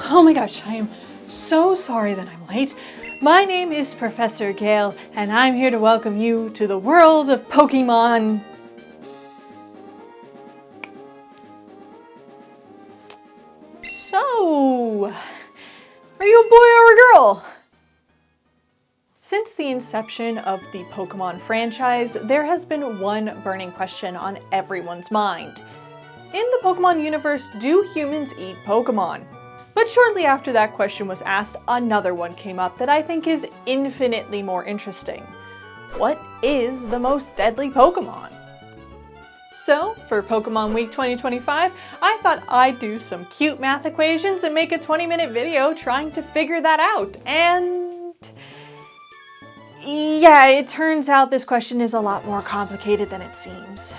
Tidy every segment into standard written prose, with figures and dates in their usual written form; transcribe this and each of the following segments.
Oh my gosh, I am so sorry that I'm late. My name is Professor Gale, and I'm here to welcome you to the world of Pokemon. So, are you a boy or a girl? Since the inception of the Pokemon franchise, there has been one burning question on everyone's mind. In the Pokemon universe, do humans eat Pokemon? But shortly after that question was asked, another one came up that I think is infinitely more interesting. What is the most deadly Pokemon? So, for Pokemon Week 2025, I thought I'd do some cute math equations and make a 20-minute video trying to figure that out. And yeah, it turns out this question is a lot more complicated than it seems.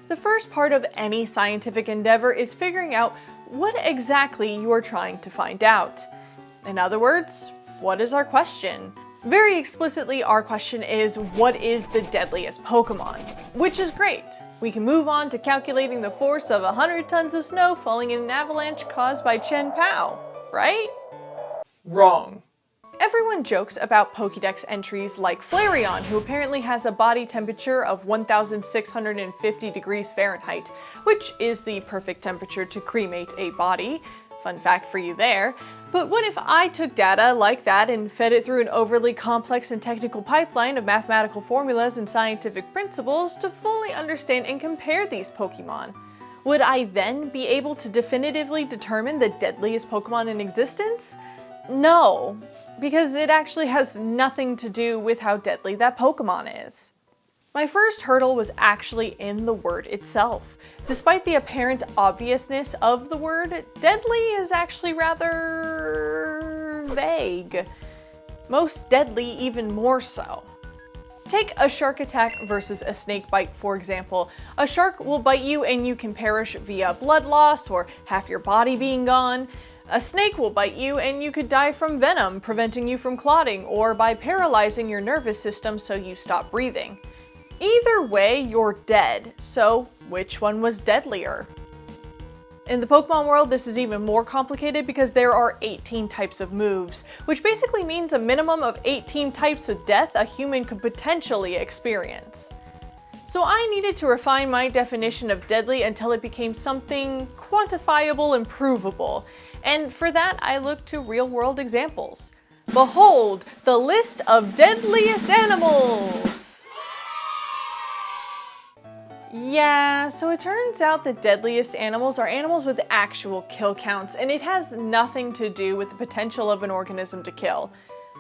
The first part of any scientific endeavor is figuring out what exactly you are trying to find out. In other words, what is our question? Very explicitly, our question is, what is the deadliest Pokemon? Which is great. We can move on to calculating the force of 100 tons of snow falling in an avalanche caused by Chen Pao, right? Wrong. Everyone jokes about Pokédex entries like Flareon, who apparently has a body temperature of 1,650 degrees Fahrenheit, which is the perfect temperature to cremate a body. Fun fact for you there. But what if I took data like that and fed it through an overly complex and technical pipeline of mathematical formulas and scientific principles to fully understand and compare these Pokemon? Would I then be able to definitively determine the deadliest Pokemon in existence? No, because it actually has nothing to do with how deadly that Pokemon is. My first hurdle was actually in the word itself. Despite the apparent obviousness of the word, deadly is actually rather vague. Most deadly even more so. Take a shark attack versus a snake bite, for example. A shark will bite you and you can perish via blood loss or half your body being gone. A snake will bite you and you could die from venom, preventing you from clotting, or by paralyzing your nervous system so you stop breathing. Either way, you're dead, so which one was deadlier? In the Pokemon world, this is even more complicated because there are 18 types of moves, which basically means a minimum of 18 types of death a human could potentially experience. So I needed to refine my definition of deadly until it became something quantifiable and provable. And for that, I looked to real-world examples. Behold, the list of deadliest animals! Yeah, so it turns out the deadliest animals are animals with actual kill counts, and it has nothing to do with the potential of an organism to kill.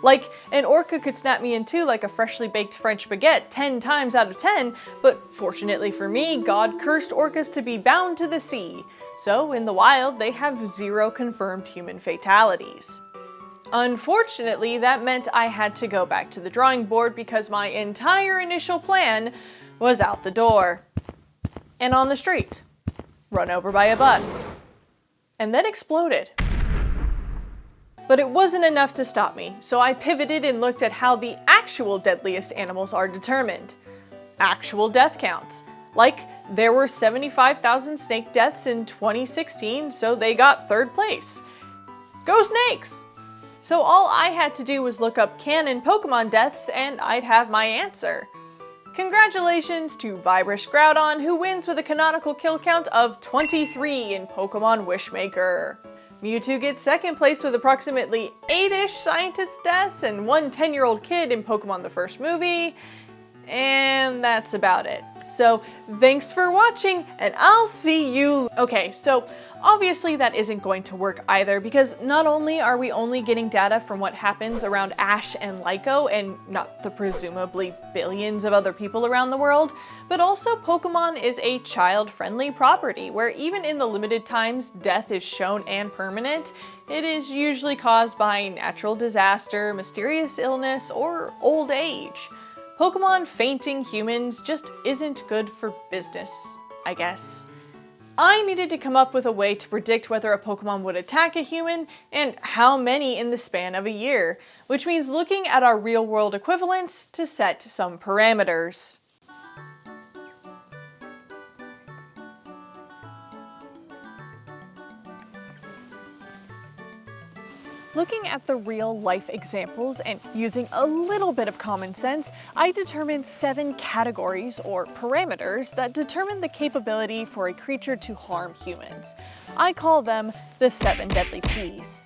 Like, an orca could snap me in two like a freshly baked French baguette 10 times out of 10, but fortunately for me, God cursed orcas to be bound to the sea. So in the wild, they have 0 confirmed human fatalities. Unfortunately, that meant I had to go back to the drawing board because my entire initial plan was out the door. And on the street. Run over by a bus. And then exploded. But it wasn't enough to stop me, so I pivoted and looked at how the actual deadliest animals are determined. Actual death counts. Like, there were 75,000 snake deaths in 2016, so they got 3rd place. Go snakes! So all I had to do was look up canon Pokemon deaths and I'd have my answer. Congratulations to Vibrous Groudon, who wins with a canonical kill count of 23 in Pokemon Wishmaker. Mewtwo gets 2nd place with approximately 8-ish scientist deaths and 1 10-year-old kid in Pokemon the first movie. And that's about it. So thanks for watching and I'll see you. Okay, so obviously that isn't going to work either because not only are we only getting data from what happens around Ash and Lyco and not the presumably billions of other people around the world, but also Pokemon is a child-friendly property where even in the limited times death is shown and permanent, it is usually caused by natural disaster, mysterious illness, or old age. Pokemon fainting humans just isn't good for business, I guess. I needed to come up with a way to predict whether a Pokemon would attack a human and how many in the span of a year, which means looking at our real-world equivalents to set some parameters. Looking at the real-life examples and using a little bit of common sense, I determined 7 categories or parameters that determine the capability for a creature to harm humans. I call them the 7 deadly Ps.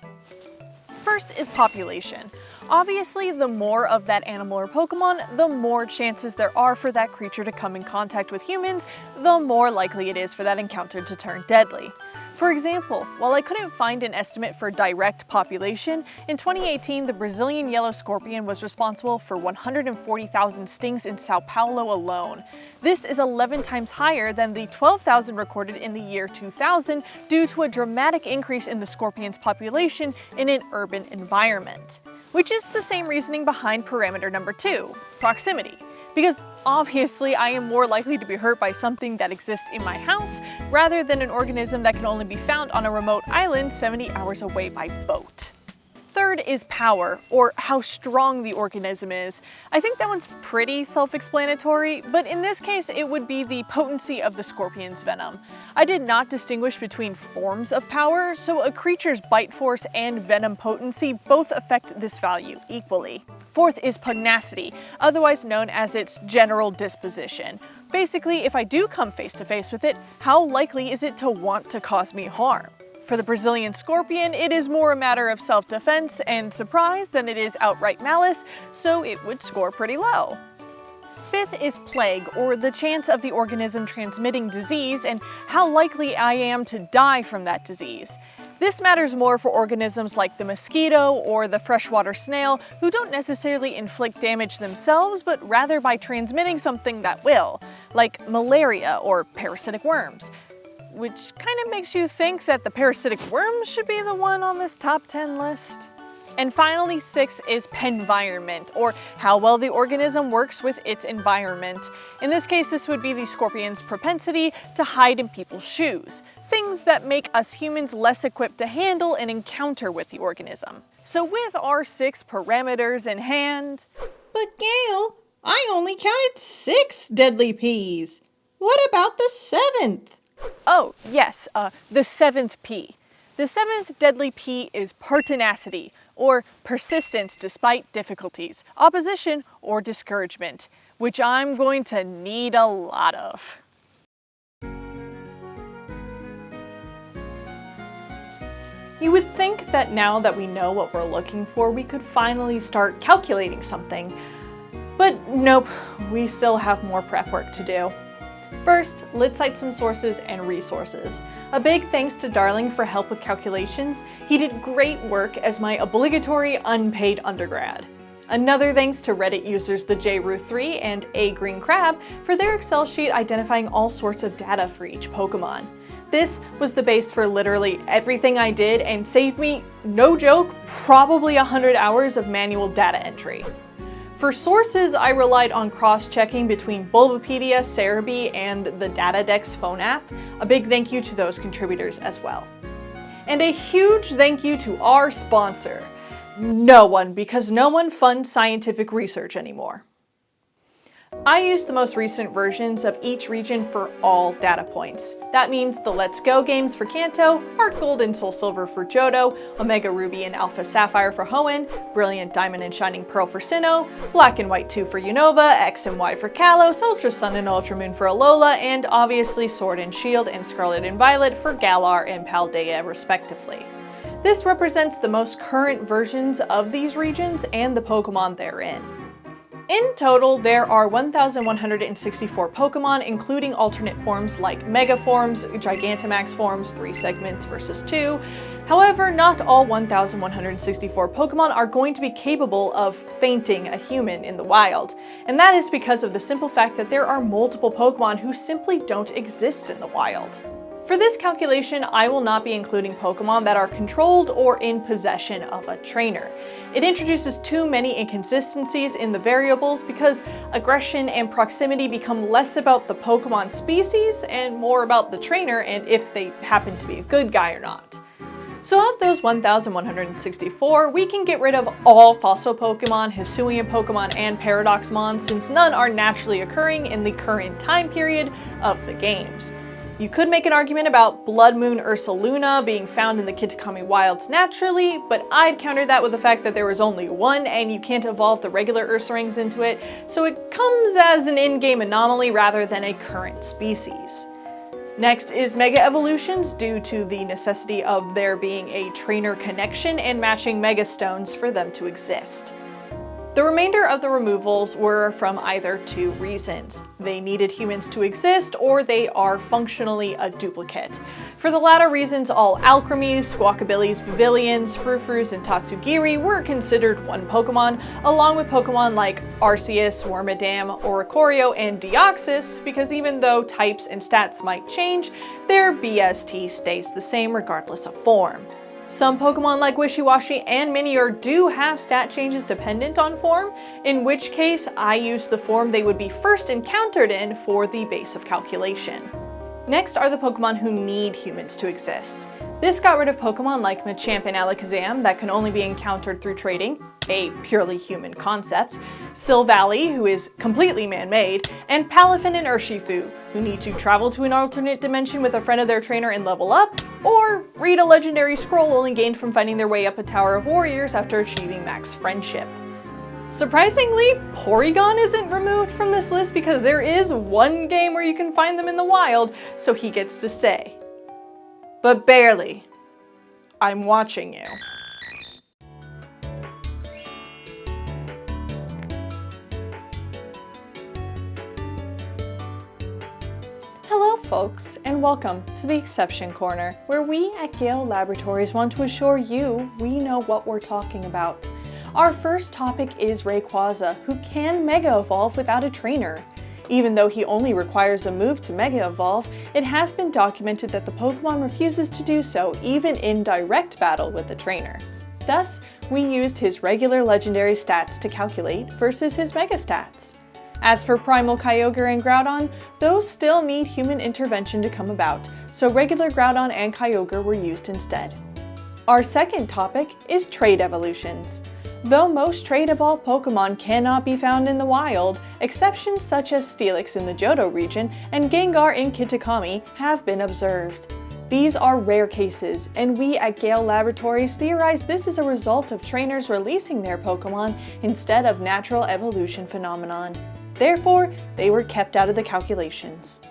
First is population. Obviously, the more of that animal or Pokemon, the more chances there are for that creature to come in contact with humans, the more likely it is for that encounter to turn deadly. For example, while I couldn't find an estimate for direct population, in 2018 the Brazilian yellow scorpion was responsible for 140,000 stings in Sao Paulo alone. This is 11 times higher than the 12,000 recorded in the year 2000 due to a dramatic increase in the scorpion's population in an urban environment. Which is the same reasoning behind parameter number 2, proximity. Because obviously I am more likely to be hurt by something that exists in my house rather than an organism that can only be found on a remote island 70 hours away by boat. Third is power, or how strong the organism is. I think that one's pretty self-explanatory, but in this case it would be the potency of the scorpion's venom. I did not distinguish between forms of power, so a creature's bite force and venom potency both affect this value equally. Fourth is pugnacity, otherwise known as its general disposition. Basically, if I do come face to face with it, how likely is it to want to cause me harm? For the Brazilian scorpion, it is more a matter of self-defense and surprise than it is outright malice, so it would score pretty low. Fifth is plague, or the chance of the organism transmitting disease and how likely I am to die from that disease. This matters more for organisms like the mosquito or the freshwater snail, who don't necessarily inflict damage themselves, but rather by transmitting something that will, like malaria or parasitic worms. Which kind of makes you think that the parasitic worms should be the one on this top 10 list. And finally, 6 is penvironment, or how well the organism works with its environment. In this case, this would be the scorpion's propensity to hide in people's shoes. Things that make us humans less equipped to handle an encounter with the organism. So with our 6 parameters in hand... But Gale, I only counted 6 deadly Ps. What about the 7th? Oh, yes, the 7th P. The 7th deadly P is pertinacity, or persistence despite difficulties, opposition, or discouragement, which I'm going to need a lot of. You would think that now that we know what we're looking for, we could finally start calculating something. But nope, we still have more prep work to do. First, let's cite some sources and resources. A big thanks to Darling for help with calculations. He did great work as my obligatory unpaid undergrad. Another thanks to Reddit users the JRuth3 and A Green Crab for their Excel sheet identifying all sorts of data for each Pokemon. This was the base for literally everything I did and saved me, no joke, probably 100 hours of manual data entry. For sources, I relied on cross-checking between Bulbapedia, Cerebi, and the Datadex phone app. A big thank you to those contributors as well. And a huge thank you to our sponsor. No one, because no one funds scientific research anymore. I use the most recent versions of each region for all data points. That means the Let's Go games for Kanto, Heart Gold and Soul Silver for Johto, Omega Ruby and Alpha Sapphire for Hoenn, Brilliant Diamond and Shining Pearl for Sinnoh, Black and White 2 for Unova, X and Y for Kalos, Ultra Sun and Ultra Moon for Alola, and obviously Sword and Shield and Scarlet and Violet for Galar and Paldea respectively. This represents the most current versions of these regions and the Pokemon they're in. In total, there are 1,164 Pokemon, including alternate forms like Mega Forms, Gigantamax Forms, 3 segments versus 2. However, not all 1,164 Pokemon are going to be capable of fainting a human in the wild. And that is because of the simple fact that there are multiple Pokemon who simply don't exist in the wild. For this calculation, I will not be including Pokemon that are controlled or in possession of a trainer. It introduces too many inconsistencies in the variables because aggression and proximity become less about the Pokemon species and more about the trainer and if they happen to be a good guy or not. So of those 1,164, we can get rid of all fossil Pokemon, Hisuian Pokemon, and Paradoxmon since none are naturally occurring in the current time period of the games. You could make an argument about Blood Moon Ursaluna being found in the Kitakami wilds naturally, but I'd counter that with the fact that there was only one and you can't evolve the regular Ursarangs into it, so it comes as an in-game anomaly rather than a current species. Next is Mega Evolutions due to the necessity of there being a trainer connection and matching Mega Stones for them to exist. The remainder of the removals were from either two reasons. They needed humans to exist, or they are functionally a duplicate. For the latter reasons, all Alchremies, Squawkabillies, Pavilions, Frufrus, and Tatsugiri were considered one Pokemon, along with Pokemon like Arceus, Wormadam, Oricorio, and Deoxys, because even though types and stats might change, their BST stays the same regardless of form. Some Pokemon like Wishiwashi and Minior do have stat changes dependent on form, in which case I use the form they would be first encountered in for the base of calculation. Next are the Pokemon who need humans to exist. This got rid of Pokemon like Machamp and Alakazam that can only be encountered through trading, a purely human concept, Silvally, who is completely man-made, and Palafin and Urshifu, who need to travel to an alternate dimension with a friend of their trainer and level up, or read a legendary scroll only gained from finding their way up a Tower of Warriors after achieving max friendship. Surprisingly, Porygon isn't removed from this list because there is one game where you can find them in the wild, so he gets to stay. But barely. I'm watching you. Hello folks, and welcome to the Exception Corner, where we at Gale Laboratories want to assure you we know what we're talking about. Our first topic is Rayquaza, who can Mega Evolve without a trainer. Even though he only requires a move to Mega Evolve, it has been documented that the Pokemon refuses to do so even in direct battle with the trainer. Thus, we used his regular legendary stats to calculate versus his Mega stats. As for Primal Kyogre and Groudon, those still need human intervention to come about, so regular Groudon and Kyogre were used instead. Our second topic is Trade Evolutions. Though most Trade Evolved Pokemon cannot be found in the wild, exceptions such as Steelix in the Johto region and Gengar in Kitakami have been observed. These are rare cases, and we at Gale Laboratories theorize this is a result of trainers releasing their Pokemon instead of natural evolution phenomenon. Therefore, they were kept out of the calculations.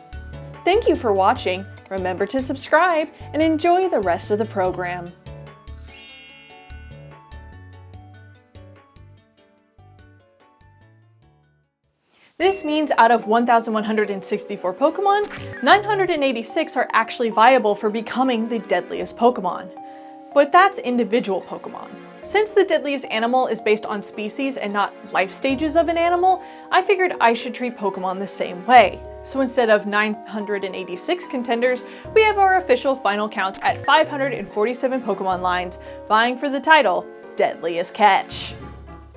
Thank you for watching, remember to subscribe, and enjoy the rest of the program. This means out of 1,164 Pokemon, 986 are actually viable for becoming the deadliest Pokemon. But that's individual Pokemon. Since the deadliest animal is based on species and not life stages of an animal, I figured I should treat Pokemon the same way. So instead of 986 contenders, we have our official final count at 547 Pokemon lines, vying for the title, Deadliest Catch.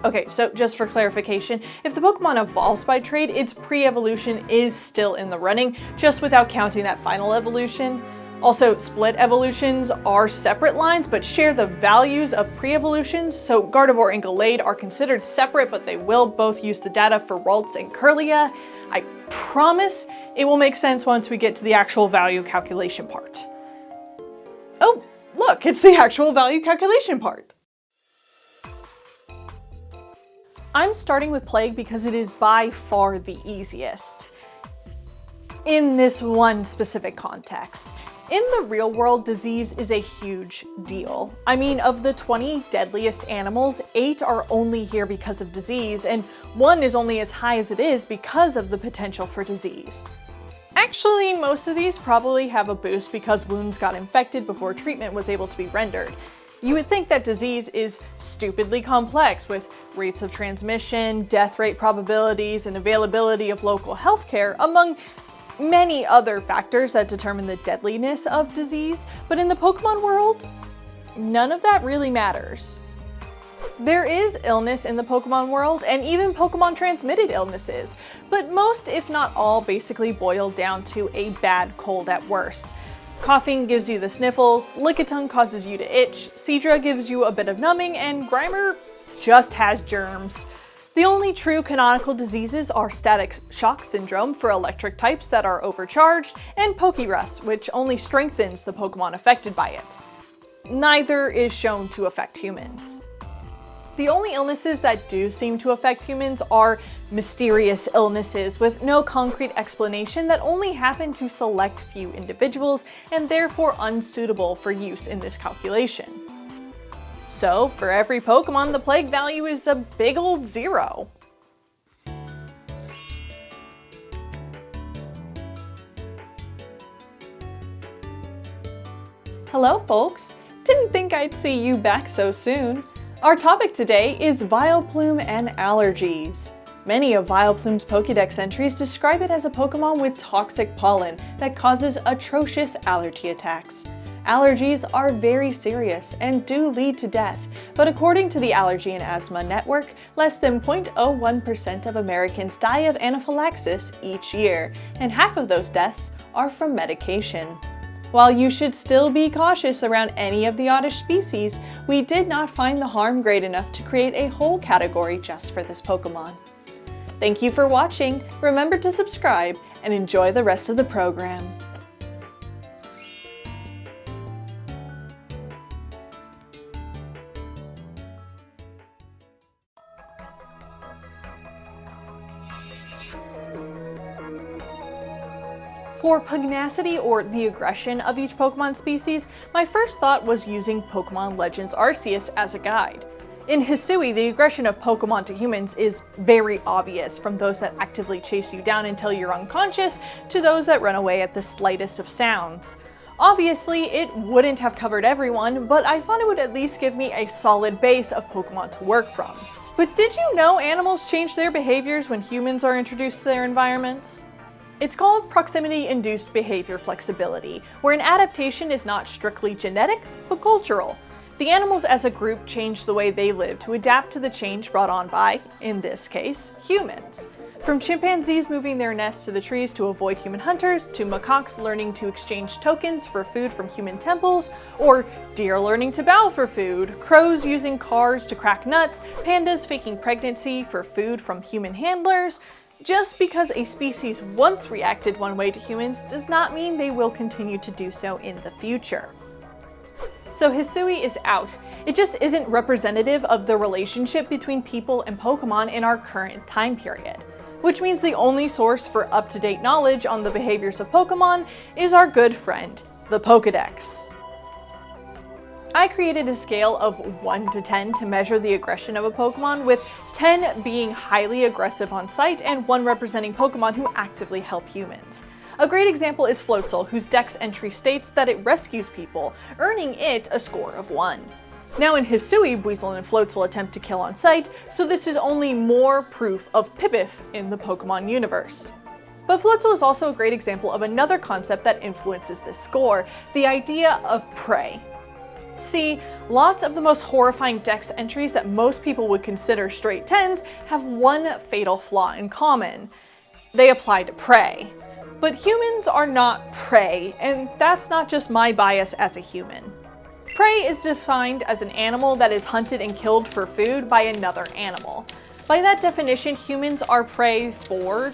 Okay, so just for clarification, if the Pokemon evolves by trade, its pre-evolution is still in the running, just without counting that final evolution. Also, split evolutions are separate lines, but share the values of pre-evolutions, so Gardevoir and Gallade are considered separate, but they will both use the data for Ralts and Kirlia. I promise it will make sense once we get to the actual value calculation part. Oh, look, it's the actual value calculation part. I'm starting with Plague because it is by far the easiest in this one specific context. In the real world, disease is a huge deal. I mean, of the 20 deadliest animals, 8 are only here because of disease, and 1 is only as high as it is because of the potential for disease. Actually, most of these probably have a boost because wounds got infected before treatment was able to be rendered. You would think that disease is stupidly complex with rates of transmission, death rate probabilities, and availability of local healthcare, among many other factors that determine the deadliness of disease, but in the Pokemon world, none of that really matters. There is illness in the Pokemon world, and even Pokemon-transmitted illnesses, but most, if not all, basically boil down to a bad cold at worst. Coughing gives you the sniffles, Lickitung causes you to itch, Seadra gives you a bit of numbing, and Grimer just has germs. The only true canonical diseases are Static Shock Syndrome for electric types that are overcharged, and Pokerus, which only strengthens the Pokemon affected by it. Neither is shown to affect humans. The only illnesses that do seem to affect humans are mysterious illnesses with no concrete explanation that only happen to select few individuals and therefore unsuitable for use in this calculation. So for every Pokemon, the plague value is a big old 0. Hello folks! Didn't think I'd see you back so soon. Our topic today is Vileplume and allergies. Many of Vileplume's Pokédex entries describe it as a Pokemon with toxic pollen that causes atrocious allergy attacks. Allergies are very serious and do lead to death, but according to the Allergy and Asthma Network, less than 0.01% of Americans die of anaphylaxis each year, and half of those deaths are from medication. While you should still be cautious around any of the oddish species, we did not find the harm great enough to create a whole category just for this Pokemon. Thank you for watching, remember to subscribe, and enjoy the rest of the program. For Pugnacity, or the aggression of each Pokemon species, my first thought was using Pokemon Legends Arceus as a guide. In Hisui, the aggression of Pokemon to humans is very obvious, from those that actively chase you down until you're unconscious, to those that run away at the slightest of sounds. Obviously, it wouldn't have covered everyone, but I thought it would at least give me a solid base of Pokemon to work from. But did you know animals change their behaviors when humans are introduced to their environments? It's called proximity-induced behavior flexibility, where an adaptation is not strictly genetic, but cultural. The animals as a group change the way they live to adapt to the change brought on by, in this case, humans. From chimpanzees moving their nests to the trees to avoid human hunters, to macaques learning to exchange tokens for food from human temples, or deer learning to bow for food, crows using cars to crack nuts, pandas faking pregnancy for food from human handlers. Just because a species once reacted one way to humans does not mean they will continue to do so in the future. So Hisui is out. It just isn't representative of the relationship between people and Pokemon in our current time period. Which means the only source for up-to-date knowledge on the behaviors of Pokemon is our good friend, the Pokédex. I created a scale of 1 to 10 to measure the aggression of a Pokemon, with 10 being highly aggressive on sight and 1 representing Pokemon who actively help humans. A great example is Floatzel, whose Dex entry states that it rescues people, earning it a score of 1. Now in Hisui, Buizel and Floatzel attempt to kill on sight, so this is only more proof of Pipif in the Pokemon universe. But Floatzel is also a great example of another concept that influences this score, the idea of prey. See, lots of the most horrifying Dex entries that most people would consider straight 10s have one fatal flaw in common. They apply to prey. But humans are not prey, and that's not just my bias as a human. Prey is defined as an animal that is hunted and killed for food by another animal. By that definition, humans are prey for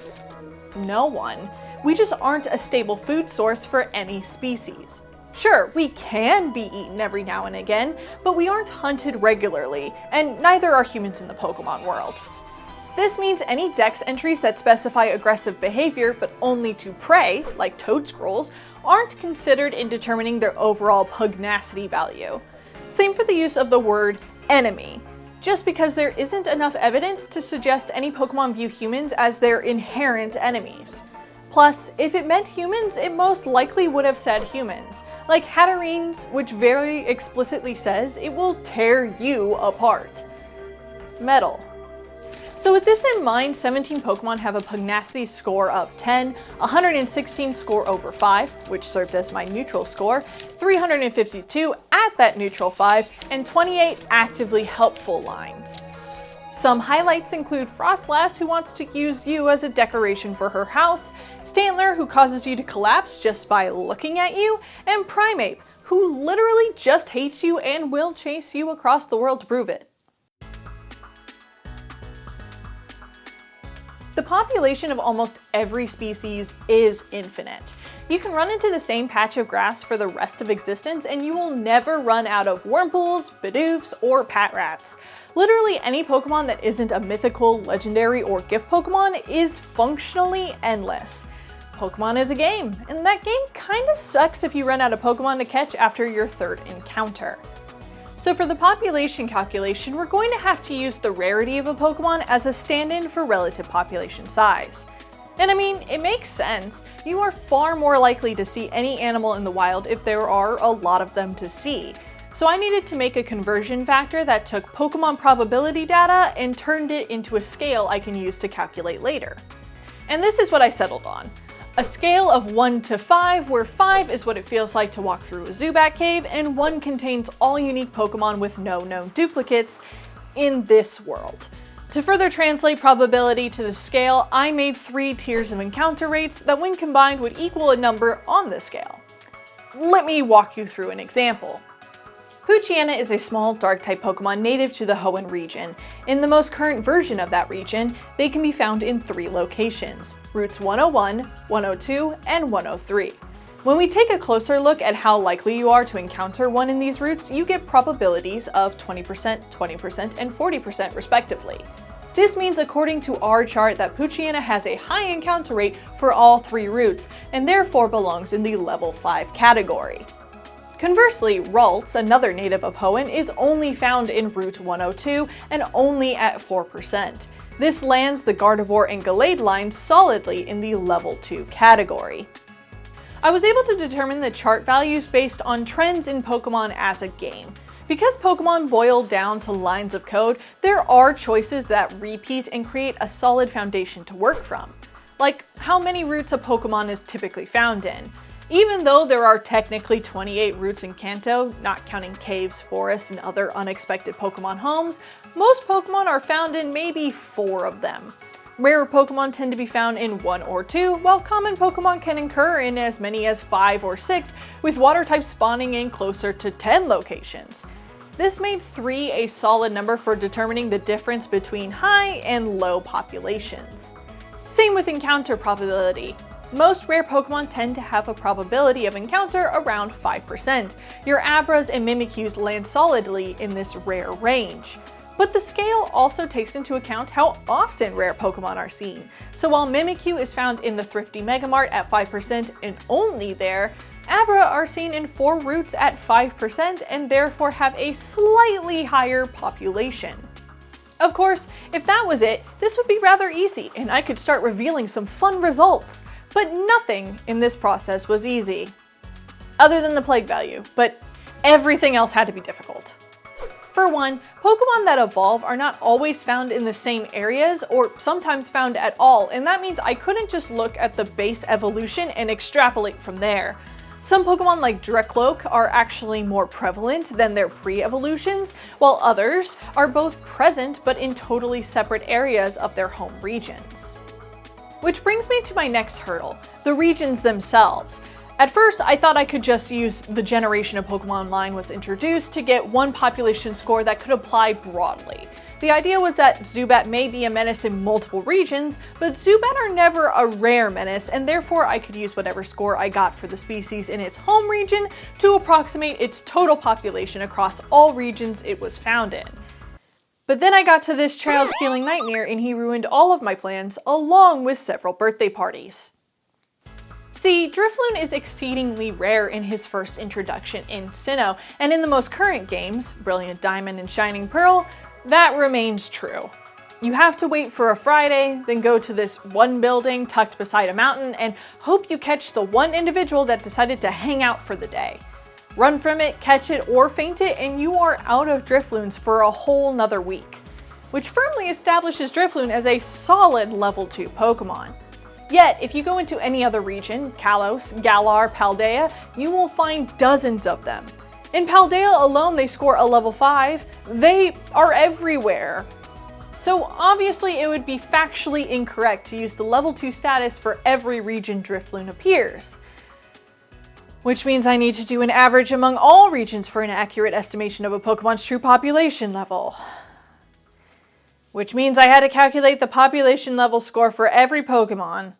no one. We just aren't a stable food source for any species. Sure, we can be eaten every now and again, but we aren't hunted regularly, and neither are humans in the Pokemon world. This means any Dex entries that specify aggressive behavior but only to prey, like Toedscrolls, aren't considered in determining their overall Pugnacity value. Same for the use of the word enemy. Just because there isn't enough evidence to suggest any Pokemon view humans as their inherent enemies. Plus, if it meant humans, it most likely would have said humans, like Hatterene's, which very explicitly says it will tear you apart. Metal. So with this in mind, 17 Pokemon have a Pugnacity score of 10, 116 score over 5, which served as my neutral score, 352 at that neutral 5, and 28 actively helpful lines. Some highlights include Frostlass, who wants to use you as a decoration for her house, Stantler, who causes you to collapse just by looking at you, and Primeape, who literally just hates you and will chase you across the world to prove it. The population of almost every species is infinite. You can run into the same patch of grass for the rest of existence and you will never run out of Wurmples, Bidoofs, or Patrats. Literally any Pokemon that isn't a mythical, legendary, or gift Pokemon is functionally endless. Pokemon is a game, and that game kinda sucks if you run out of Pokemon to catch after your third encounter. So for the population calculation, we're going to have to use the rarity of a Pokemon as a stand-in for relative population size. And I mean, it makes sense. You are far more likely to see any animal in the wild if there are a lot of them to see. So I needed to make a conversion factor that took Pokemon probability data and turned it into a scale I can use to calculate later. And this is what I settled on. A scale of 1 to 5, where 5 is what it feels like to walk through a Zubat cave, and 1 contains all unique Pokemon with no known duplicates in this world. To further translate probability to the scale, I made 3 tiers of encounter rates that when combined would equal a number on the scale. Let me walk you through an example. Poochyena is a small Dark-type Pokemon native to the Hoenn region. In the most current version of that region, they can be found in 3 locations, routes 101, 102, and 103. When we take a closer look at how likely you are to encounter one in these routes, you get probabilities of 20%, 20%, and 40% respectively. This means according to our chart that Poochyena has a high encounter rate for all 3 routes, and therefore belongs in the level 5 category. Conversely, Ralts, another native of Hoenn, is only found in Route 102 and only at 4%. This lands the Gardevoir and Gallade lines solidly in the level 2 category. I was able to determine the chart values based on trends in Pokemon as a game. Because Pokemon boil down to lines of code, there are choices that repeat and create a solid foundation to work from. Like how many routes a Pokemon is typically found in. Even though there are technically 28 routes in Kanto, not counting caves, forests, and other unexpected Pokemon homes, most Pokemon are found in maybe 4 of them. Rare Pokemon tend to be found in 1 or 2, while common Pokemon can occur in as many as 5 or 6, with water types spawning in closer to 10 locations. This made 3 a solid number for determining the difference between high and low populations. Same with encounter probability. Most rare Pokemon tend to have a probability of encounter around 5%. Your Abras and Mimikyus land solidly in this rare range. But the scale also takes into account how often rare Pokemon are seen. So while Mimikyu is found in the thrifty Megamart at 5% and only there, Abra are seen in 4 routes at 5% and therefore have a slightly higher population. Of course, if that was it, this would be rather easy and I could start revealing some fun results. But nothing in this process was easy. Other than the plague value, but everything else had to be difficult. For one, Pokemon that evolve are not always found in the same areas or sometimes found at all, and that means I couldn't just look at the base evolution and extrapolate from there. Some Pokemon like Drekloak are actually more prevalent than their pre-evolutions, while others are both present but in totally separate areas of their home regions. Which brings me to my next hurdle, the regions themselves. At first, I thought I could just use the generation of Pokemon line was introduced to get one population score that could apply broadly. The idea was that Zubat may be a menace in multiple regions, but Zubat are never a rare menace, and therefore I could use whatever score I got for the species in its home region to approximate its total population across all regions it was found in. But then I got to this child-stealing nightmare and he ruined all of my plans, along with several birthday parties. See, Drifloon is exceedingly rare in his first introduction in Sinnoh, and in the most current games, Brilliant Diamond and Shining Pearl, that remains true. You have to wait for a Friday, then go to this one building tucked beside a mountain and hope you catch the one individual that decided to hang out for the day. Run from it, catch it, or faint it, and you are out of Drifloons for a whole nother week. which firmly establishes Drifloon as a solid level 2 Pokemon. Yet, if you go into any other region, Kalos, Galar, Paldea, you will find dozens of them. In Paldea alone, they score a level 5. They are everywhere. So obviously it would be factually incorrect to use the level 2 status for every region Drifloon appears. Which means I need to do an average among all regions for an accurate estimation of a Pokemon's true population level. Which means I had to calculate the population level score for every Pokemon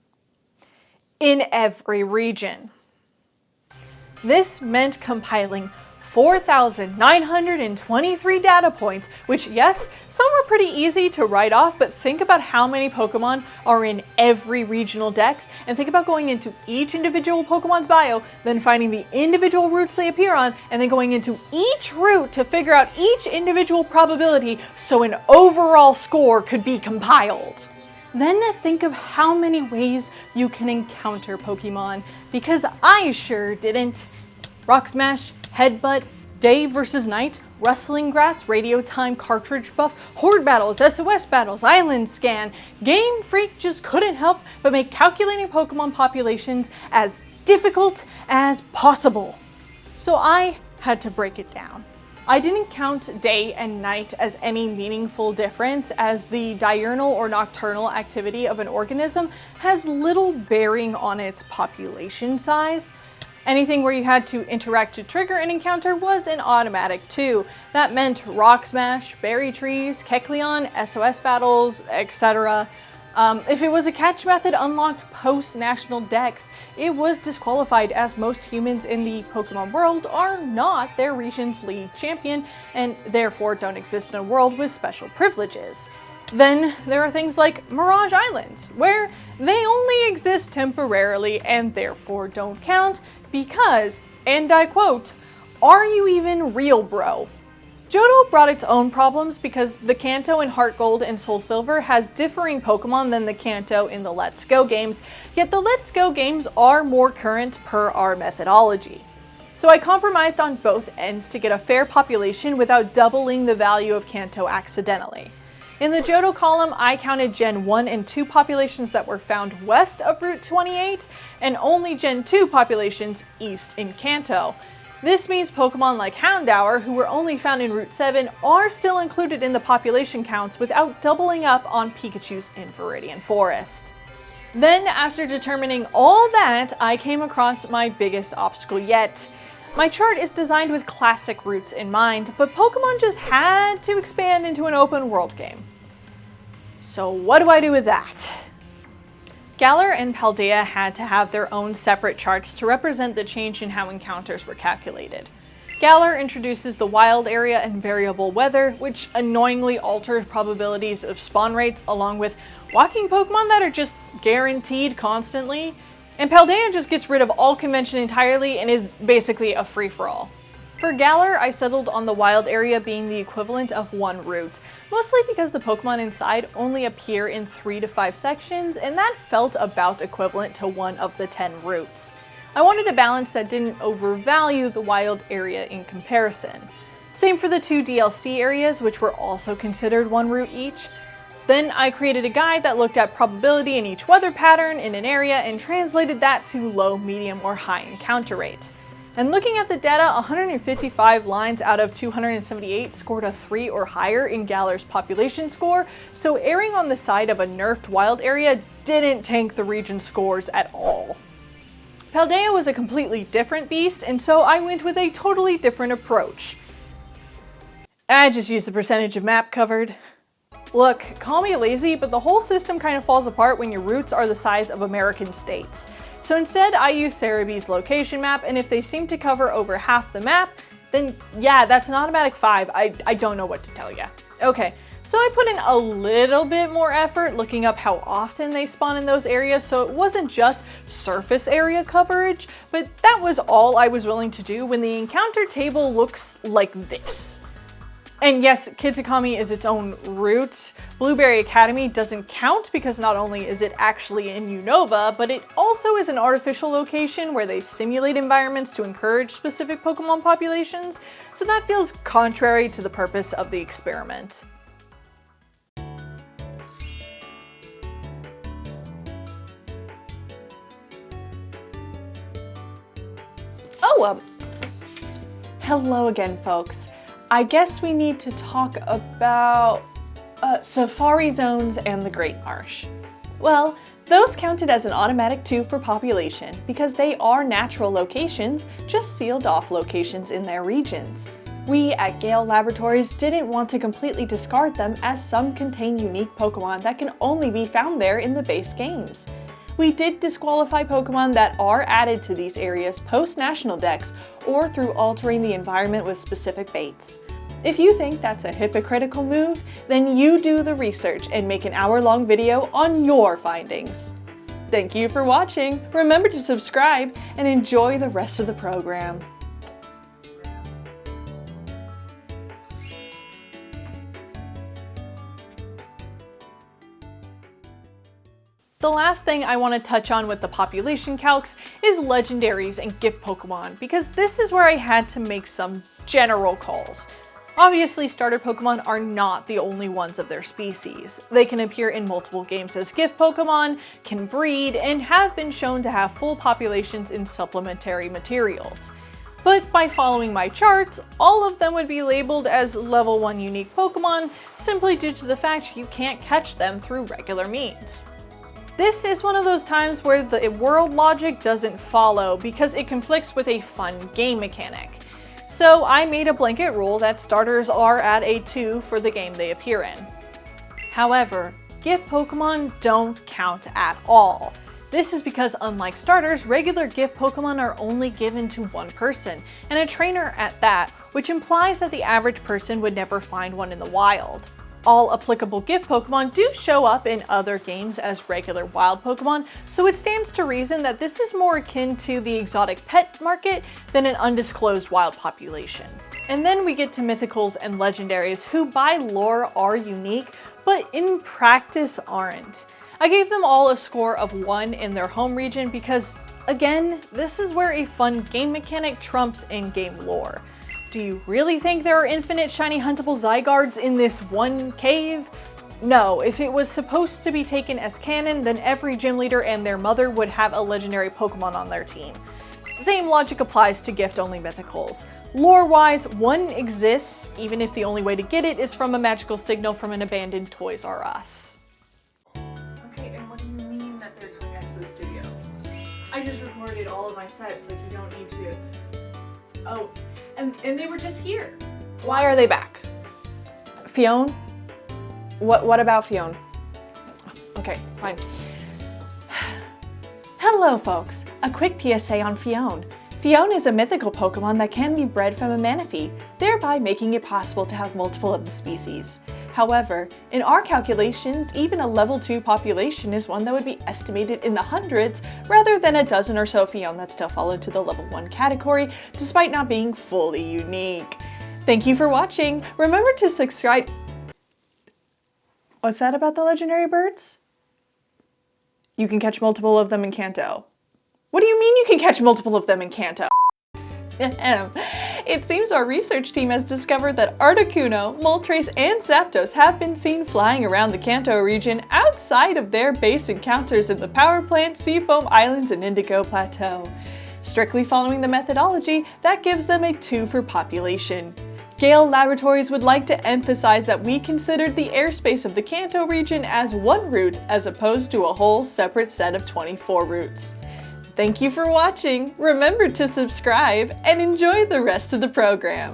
in every region. This meant compiling 4,923 data points, which yes, some are pretty easy to write off, but think about how many Pokemon are in every regional dex, and think about going into each individual Pokemon's bio, then finding the individual routes they appear on, and then going into each route to figure out each individual probability so an overall score could be compiled. Then think of how many ways you can encounter Pokemon, because I sure didn't. Rock Smash, Headbutt, Day vs. Night, Rustling Grass, Radio Time, Cartridge Buff, Horde Battles, SOS Battles, Island Scan. Game Freak just couldn't help but make calculating Pokemon populations as difficult as possible. So I had to break it down. I didn't count day and night as any meaningful difference, as the diurnal or nocturnal activity of an organism has little bearing on its population size. Anything where you had to interact to trigger an encounter was an automatic too. That meant Rock Smash, Berry Trees, Kecleon, SOS Battles, etc. If it was a catch method unlocked post-National Dex, it was disqualified, as most humans in the Pokemon world are not their region's league champion and therefore don't exist in a world with special privileges. Then there are things like Mirage Islands, where they only exist temporarily and therefore don't count because, and I quote, "Are you even real, bro?" Johto brought its own problems because the Kanto in Heart Gold and Soul Silver has differing Pokemon than the Kanto in the Let's Go games, yet the Let's Go games are more current per our methodology. So I compromised on both ends to get a fair population without doubling the value of Kanto accidentally. In the Johto column, I counted Gen 1 and 2 populations that were found west of Route 28, and only Gen 2 populations east in Kanto. This means Pokemon like Houndour, who were only found in Route 7, are still included in the population counts without doubling up on Pikachu's in Viridian Forest. Then, after determining all that, I came across my biggest obstacle yet. My chart is designed with classic routes in mind, but Pokemon just had to expand into an open world game. So what do I do with that? Galar and Paldea had to have their own separate charts to represent the change in how encounters were calculated. Galar introduces the wild area and variable weather, which annoyingly alters probabilities of spawn rates, along with walking Pokemon that are just guaranteed constantly. And Paldea just gets rid of all convention entirely and is basically a free-for-all. For Galar, I settled on the wild area being the equivalent of one route, mostly because the Pokemon inside only appear in 3 to 5 sections, and that felt about equivalent to one of the 10 routes. I wanted a balance that didn't overvalue the wild area in comparison. Same for the 2 DLC areas, which were also considered one route each. Then I created a guide that looked at probability in each weather pattern in an area and translated that to low, medium, or high encounter rate. And looking at the data, 155 lines out of 278 scored a 3 or higher in Galar's population score, so erring on the side of a nerfed wild area didn't tank the region's scores at all. Paldea was a completely different beast, and so I went with a totally different approach. I just used the percentage of map covered. Look, call me lazy, but the whole system kind of falls apart when your routes are the size of American states. So instead, I use Cerebee's location map, and if they seem to cover over half the map, then yeah, that's an automatic 5. I don't know what to tell you. Okay, so I put in a little bit more effort looking up how often they spawn in those areas, so it wasn't just surface area coverage, but that was all I was willing to do when the encounter table looks like this. And yes, Kitakami is its own route. Blueberry Academy doesn't count because not only is it actually in Unova, but it also is an artificial location where they simulate environments to encourage specific Pokemon populations, so that feels contrary to the purpose of the experiment. Hello again, folks. I guess we need to talk about safari zones and the Great Marsh. Well, those counted as an automatic 2 for population because they are natural locations, just sealed off locations in their regions. We at Gale Laboratories didn't want to completely discard them as some contain unique Pokémon that can only be found there in the base games. We did disqualify Pokémon that are added to these areas post-national decks or through altering the environment with specific baits. If you think that's a hypocritical move, then you do the research and make an hour-long video on your findings. Thank you for watching. Remember to subscribe and enjoy the rest of the program. The last thing I want to touch on with the population calcs is legendaries and gift Pokemon, because this is where I had to make some general calls. Obviously, starter Pokemon are not the only ones of their species. They can appear in multiple games as gift Pokemon, can breed, and have been shown to have full populations in supplementary materials. But by following my charts, all of them would be labeled as level 1 unique Pokemon simply due to the fact you can't catch them through regular means. This is one of those times where the world logic doesn't follow because it conflicts with a fun game mechanic. So I made a blanket rule that starters are at a 2 for the game they appear in. However, gift Pokemon don't count at all. This is because unlike starters, regular gift Pokemon are only given to one person, and a trainer at that, which implies that the average person would never find one in the wild. All applicable gift Pokemon do show up in other games as regular wild Pokemon, so it stands to reason that this is more akin to the exotic pet market than an undisclosed wild population. And then we get to mythicals and legendaries who by lore are unique, but in practice aren't. I gave them all a score of 1 in their home region because, again, this is where a fun game mechanic trumps in-game lore. Do you really think there are infinite shiny huntable Zygardes in this one cave? No, if it was supposed to be taken as canon, then every gym leader and their mother would have a legendary Pokemon on their team. Same logic applies to gift-only mythicals. Lore-wise, one exists, even if the only way to get it is from a magical signal from an abandoned Toys R Us. Okay, and what do you mean that they're coming out to the studio? I just recorded all of my sets, like you don't need to... Oh. And they were just here. Why are they back? Fionn? What about Fionn? Okay, fine. Hello folks, a quick PSA on Fionn. Fionn is a mythical Pokemon that can be bred from a Manaphy, thereby making it possible to have multiple of the species. However, in our calculations, even a level 2 population is one that would be estimated in the hundreds rather than a dozen or so Fionn that still fall into the level 1 category, despite not being fully unique. Thank you for watching. Remember to subscribe. What's that about the legendary birds? You can catch multiple of them in Kanto. What do you mean you can catch multiple of them in Kanto? It seems our research team has discovered that Articuno, Moltres, and Zapdos have been seen flying around the Kanto region outside of their base encounters in the Power Plant, Seafoam Islands, and Indigo Plateau. Strictly following the methodology, that gives them a 2 for population. Gale Laboratories would like to emphasize that we considered the airspace of the Kanto region as one route as opposed to a whole separate set of 24 routes. Thank you for watching, remember to subscribe, and enjoy the rest of the program.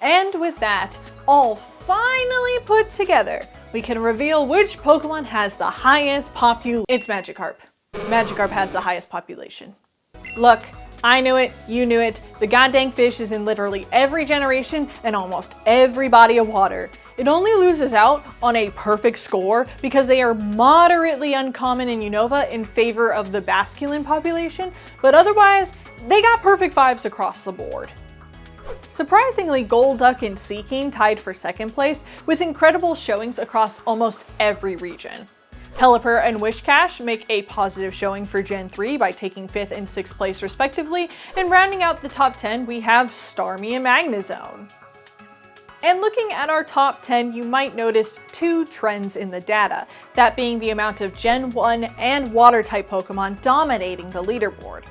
And with that, all finally put together, we can reveal which Pokemon has the highest population. It's Magikarp. Magikarp has the highest population. Look, I knew it, you knew it, the goddamn fish is in literally every generation and almost every body of water. It only loses out on a perfect score because they are moderately uncommon in Unova in favor of the Basculin population, but otherwise, they got perfect 5s across the board. Surprisingly, Golduck and Seaking tied for second place with incredible showings across almost every region. Pelipper and Wishcash make a positive showing for Gen 3 by taking 5th and 6th place respectively, and rounding out the top 10 we have Starmie and Magnezone. And looking at our top 10, you might notice two trends in the data, that being the amount of Gen 1 and Water-type Pokemon dominating the leaderboard.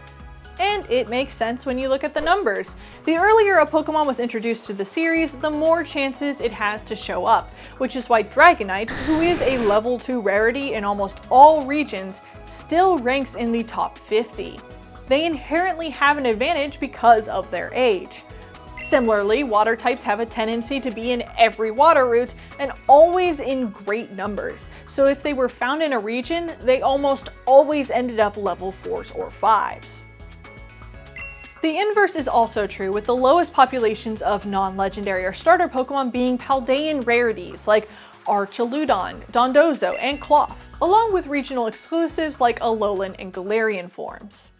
And it makes sense when you look at the numbers. The earlier a Pokemon was introduced to the series, the more chances it has to show up, which is why Dragonite, who is a level 2 rarity in almost all regions, still ranks in the top 50. They inherently have an advantage because of their age. Similarly, water types have a tendency to be in every water route and always in great numbers, so if they were found in a region, they almost always ended up level 4s or 5s. The inverse is also true, with the lowest populations of non-legendary or starter Pokemon being Paldean rarities like Archaludon, Dondozo, and Cloth, along with regional exclusives like Alolan and Galarian forms.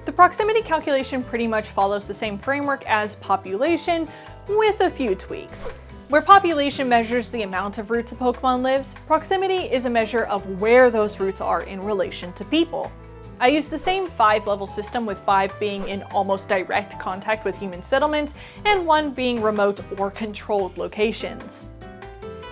The proximity calculation pretty much follows the same framework as population, with a few tweaks. Where population measures the amount of routes a Pokemon lives, proximity is a measure of where those routes are in relation to people. I used the same 5-level system, with 5 being in almost direct contact with human settlements, and 1 being remote or controlled locations.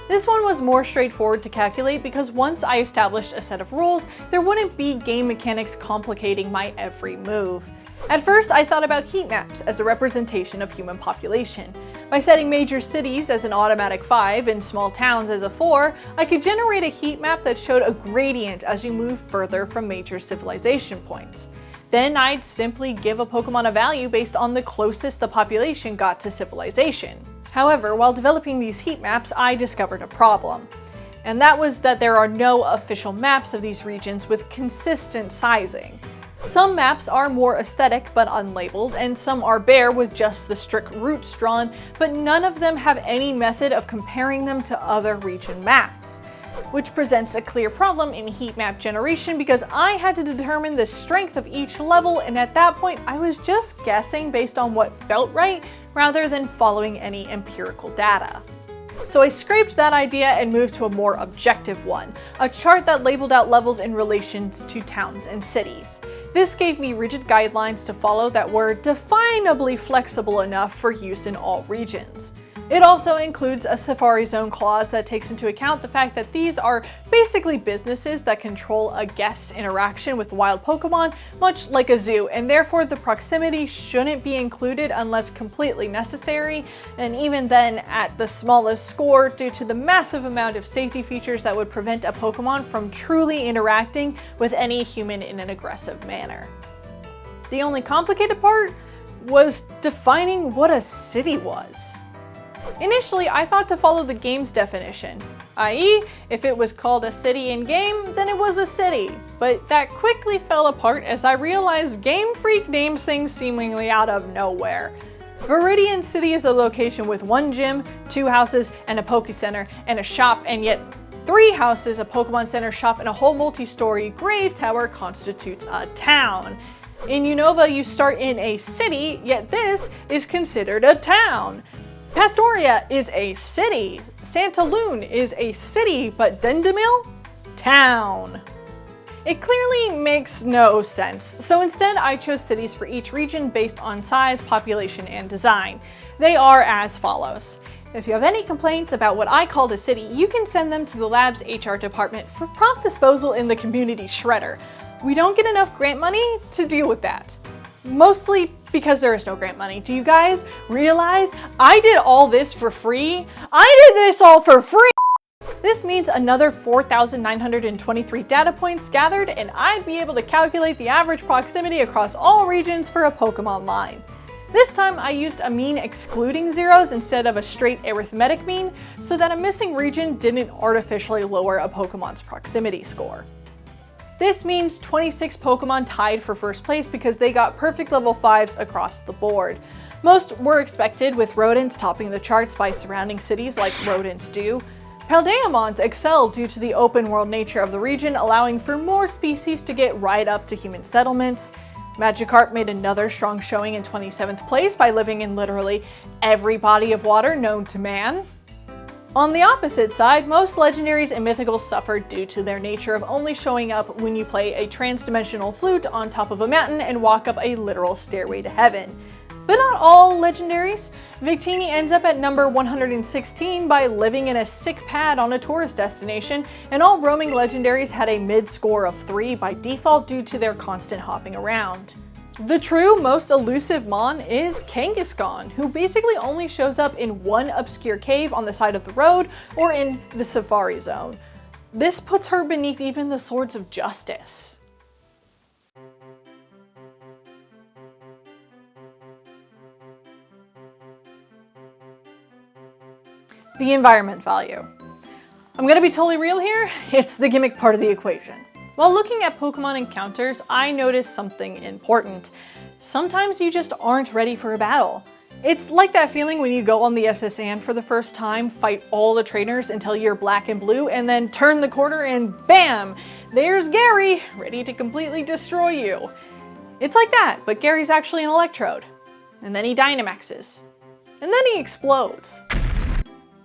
This one was more straightforward to calculate because once I established a set of rules, there wouldn't be game mechanics complicating my every move. At first, I thought about heat maps as a representation of human population. By setting major cities as an automatic 5 and small towns as a 4, I could generate a heat map that showed a gradient as you move further from major civilization points. Then I'd simply give a Pokemon a value based on the closest the population got to civilization. However, while developing these heat maps, I discovered a problem. And that was that there are no official maps of these regions with consistent sizing. Some maps are more aesthetic but unlabeled, and some are bare with just the strict routes drawn, but none of them have any method of comparing them to other region maps. Which presents a clear problem in heat map generation because I had to determine the strength of each level, and at that point I was just guessing based on what felt right rather than following any empirical data. So I scraped that idea and moved to a more objective one, a chart that labeled out levels in relation to towns and cities. This gave me rigid guidelines to follow that were definably flexible enough for use in all regions. It also includes a Safari Zone clause that takes into account the fact that these are basically businesses that control a guest's interaction with wild Pokemon, much like a zoo, and therefore the proximity shouldn't be included unless completely necessary, and even then at the smallest score due to the massive amount of safety features that would prevent a Pokemon from truly interacting with any human in an aggressive manner. The only complicated part was defining what a city was. Initially, I thought to follow the game's definition, i.e., if it was called a city in-game, then it was a city. But that quickly fell apart as I realized Game Freak names things seemingly out of nowhere. Viridian City is a location with 1 gym, 2 houses, and a Poke Center, and a shop, and yet 3 houses, a Pokemon Center, shop, and a whole multi-story grave tower constitutes a town. In Unova, you start in a city, yet this is considered a town. Pastoria is a city, Santaloon is a city, but Dendemil? Town. It clearly makes no sense, so instead I chose cities for each region based on size, population, and design. They are as follows. If you have any complaints about what I called a city, you can send them to the lab's HR department for prompt disposal in the community shredder. We don't get enough grant money to deal with that. Mostly because there is no grant money. Do you guys realize I did all this for free? I did this all for free! This means another 4,923 data points gathered, and I'd be able to calculate the average proximity across all regions for a Pokemon line. This time I used a mean excluding zeros instead of a straight arithmetic mean, so that a missing region didn't artificially lower a Pokemon's proximity score. This means 26 Pokemon tied for first place because they got perfect level 5s across the board. Most were expected, with rodents topping the charts by surrounding cities like rodents do. Paldeamons excelled due to the open world nature of the region, allowing for more species to get right up to human settlements. Magikarp made another strong showing in 27th place by living in literally every body of water known to man. On the opposite side, most legendaries and mythicals suffer due to their nature of only showing up when you play a trans-dimensional flute on top of a mountain and walk up a literal stairway to heaven. But not all legendaries. Victini ends up at number 116 by living in a sick pad on a tourist destination, and all roaming legendaries had a mid-score of 3 by default due to their constant hopping around. The true most elusive Mon is Kangaskhan, who basically only shows up in one obscure cave on the side of the road or in the Safari Zone. This puts her beneath even the Swords of Justice. The environment value. I'm gonna be totally real here, it's the gimmick part of the equation. While looking at Pokemon encounters, I noticed something important. Sometimes you just aren't ready for a battle. It's like that feeling when you go on the SS Anne for the first time, fight all the trainers until you're black and blue, and then turn the corner and BAM! There's Gary, ready to completely destroy you. It's like that, but Gary's actually an Electrode. And then he Dynamaxes. And then he explodes.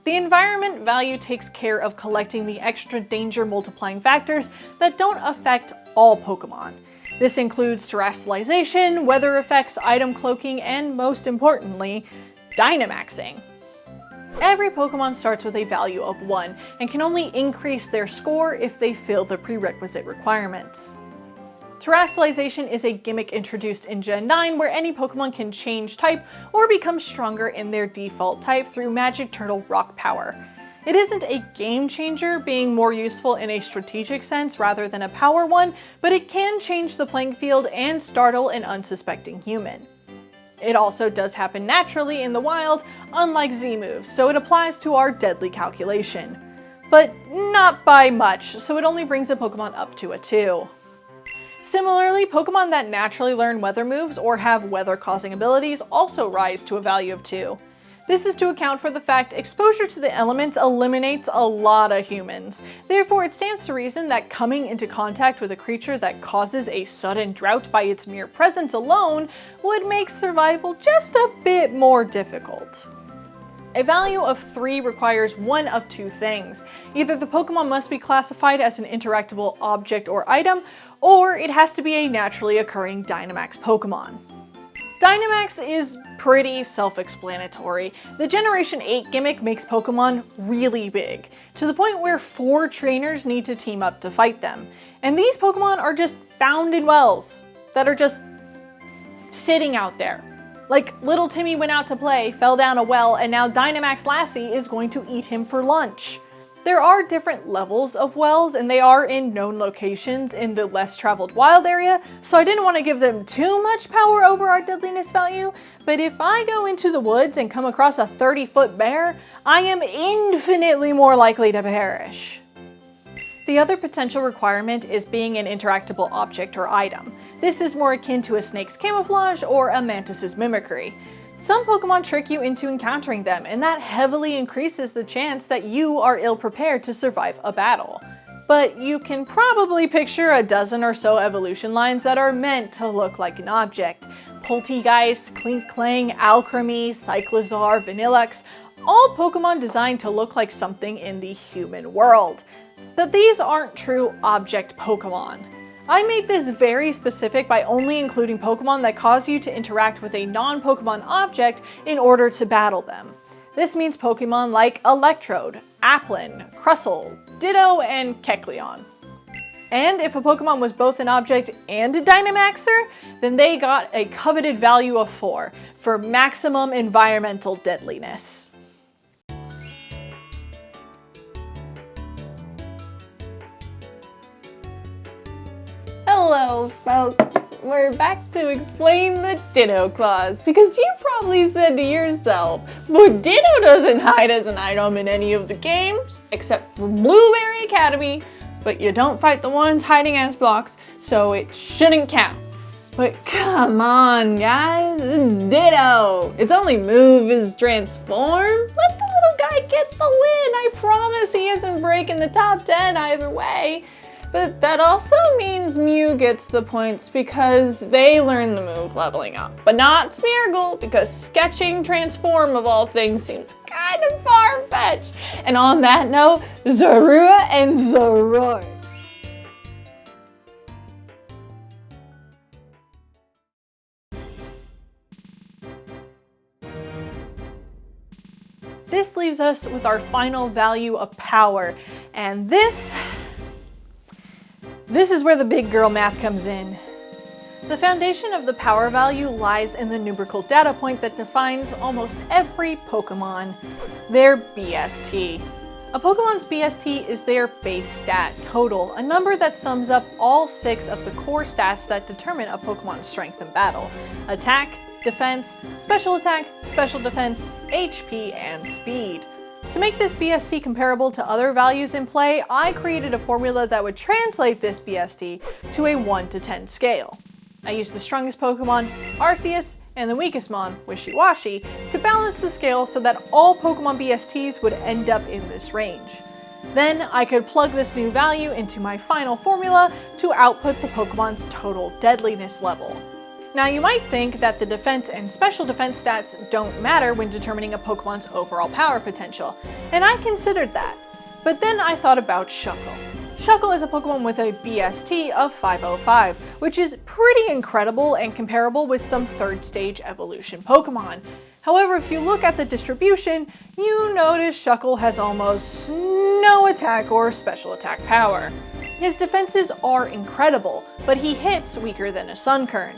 The environment value takes care of collecting the extra danger multiplying factors that don't affect all Pokemon. This includes terrestrialization, weather effects, item cloaking, and most importantly, Dynamaxing. Every Pokemon starts with a value of 1 and can only increase their score if they fill the prerequisite requirements. Terrestrialization is a gimmick introduced in Gen 9 where any Pokemon can change type or become stronger in their default type through Magic Turtle Rock Power. It isn't a game changer, being more useful in a strategic sense rather than a power one, but it can change the playing field and startle an unsuspecting human. It also does happen naturally in the wild, unlike Z-moves, so it applies to our deadly calculation. But not by much, so it only brings a Pokemon up to a 2. Similarly, Pokemon that naturally learn weather moves or have weather-causing abilities also rise to a value of 2. This is to account for the fact exposure to the elements eliminates a lot of humans. Therefore, it stands to reason that coming into contact with a creature that causes a sudden drought by its mere presence alone would make survival just a bit more difficult. A value of 3 requires one of 2 things. Either the Pokemon must be classified as an interactable object or item, or it has to be a naturally occurring Dynamax Pokemon. Dynamax is pretty self-explanatory. The Generation 8 gimmick makes Pokemon really big, to the point where 4 trainers need to team up to fight them. And these Pokemon are just found in wells that are just sitting out there. Like little Timmy went out to play, fell down a well, and now Dynamax Lassie is going to eat him for lunch. There are different levels of wells, and they are in known locations in the less traveled wild area, so I didn't want to give them too much power over our deadliness value, but if I go into the woods and come across a 30-foot bear, I am infinitely more likely to perish. The other potential requirement is being an interactable object or item. This is more akin to a snake's camouflage or a mantis's mimicry. Some Pokemon trick you into encountering them, and that heavily increases the chance that you are ill-prepared to survive a battle. But you can probably picture a dozen or so evolution lines that are meant to look like an object. Poltegeist, Klinklang, Alcremie, Cyclizar, Vanillux, all Pokemon designed to look like something in the human world. But these aren't true object Pokemon. I made this very specific by only including Pokemon that cause you to interact with a non-Pokemon object in order to battle them. This means Pokemon like Electrode, Applin, Crustle, Ditto, and Kecleon. And if a Pokemon was both an object and a Dynamaxer, then they got a coveted value of 4 for maximum environmental deadliness. Hello folks, we're back to explain the Ditto clause, because you probably said to yourself, but Ditto doesn't hide as an item in any of the games, except for Blueberry Academy, but you don't fight the ones hiding as blocks, so it shouldn't count. But come on guys, it's Ditto! Its only move is transform. Let the little guy get the win, I promise he isn't breaking the top 10 either way. But that also means Mew gets the points because they learn the move leveling up. But not Smeargle, because sketching Transform of all things seems kind of far-fetched. And on that note, Zorua and Zoroark. This leaves us with our final value of power, and this is where the big girl math comes in. The foundation of the power value lies in the numerical data point that defines almost every Pokemon, their BST. A Pokemon's BST is their base stat total, a number that sums up all 6 of the core stats that determine a Pokemon's strength in battle: attack, defense, special attack, special defense, HP, and speed. To make this BST comparable to other values in play, I created a formula that would translate this BST to a 1 to 10 scale. I used the strongest Pokemon, Arceus, and the weakest Mon, Wishiwashi, to balance the scale so that all Pokemon BSTs would end up in this range. Then I could plug this new value into my final formula to output the Pokemon's total deadliness level. Now you might think that the defense and special defense stats don't matter when determining a Pokemon's overall power potential, and I considered that. But then I thought about Shuckle. Shuckle is a Pokemon with a BST of 505, which is pretty incredible and comparable with some third stage evolution Pokemon. However, if you look at the distribution, you notice Shuckle has almost no attack or special attack power. His defenses are incredible, but he hits weaker than a Sunkern.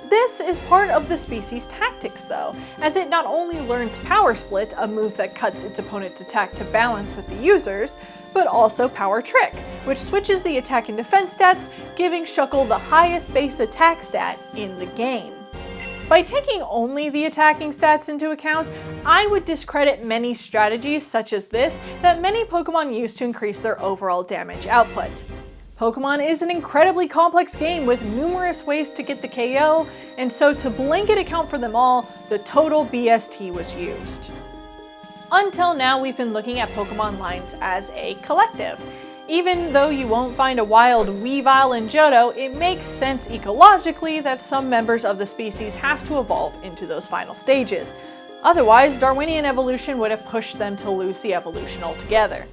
This is part of the species' tactics though, as it not only learns Power Split, a move that cuts its opponent's attack to balance with the user's, but also Power Trick, which switches the attack and defense stats, giving Shuckle the highest base attack stat in the game. By taking only the attacking stats into account, I would discredit many strategies such as this that many Pokemon use to increase their overall damage output. Pokemon is an incredibly complex game with numerous ways to get the KO, and so to blanket account for them all, the total BST was used. Until now, we've been looking at Pokemon lines as a collective. Even though you won't find a wild Weavile and Johto, it makes sense ecologically that some members of the species have to evolve into those final stages. Otherwise, Darwinian evolution would have pushed them to lose the evolution altogether.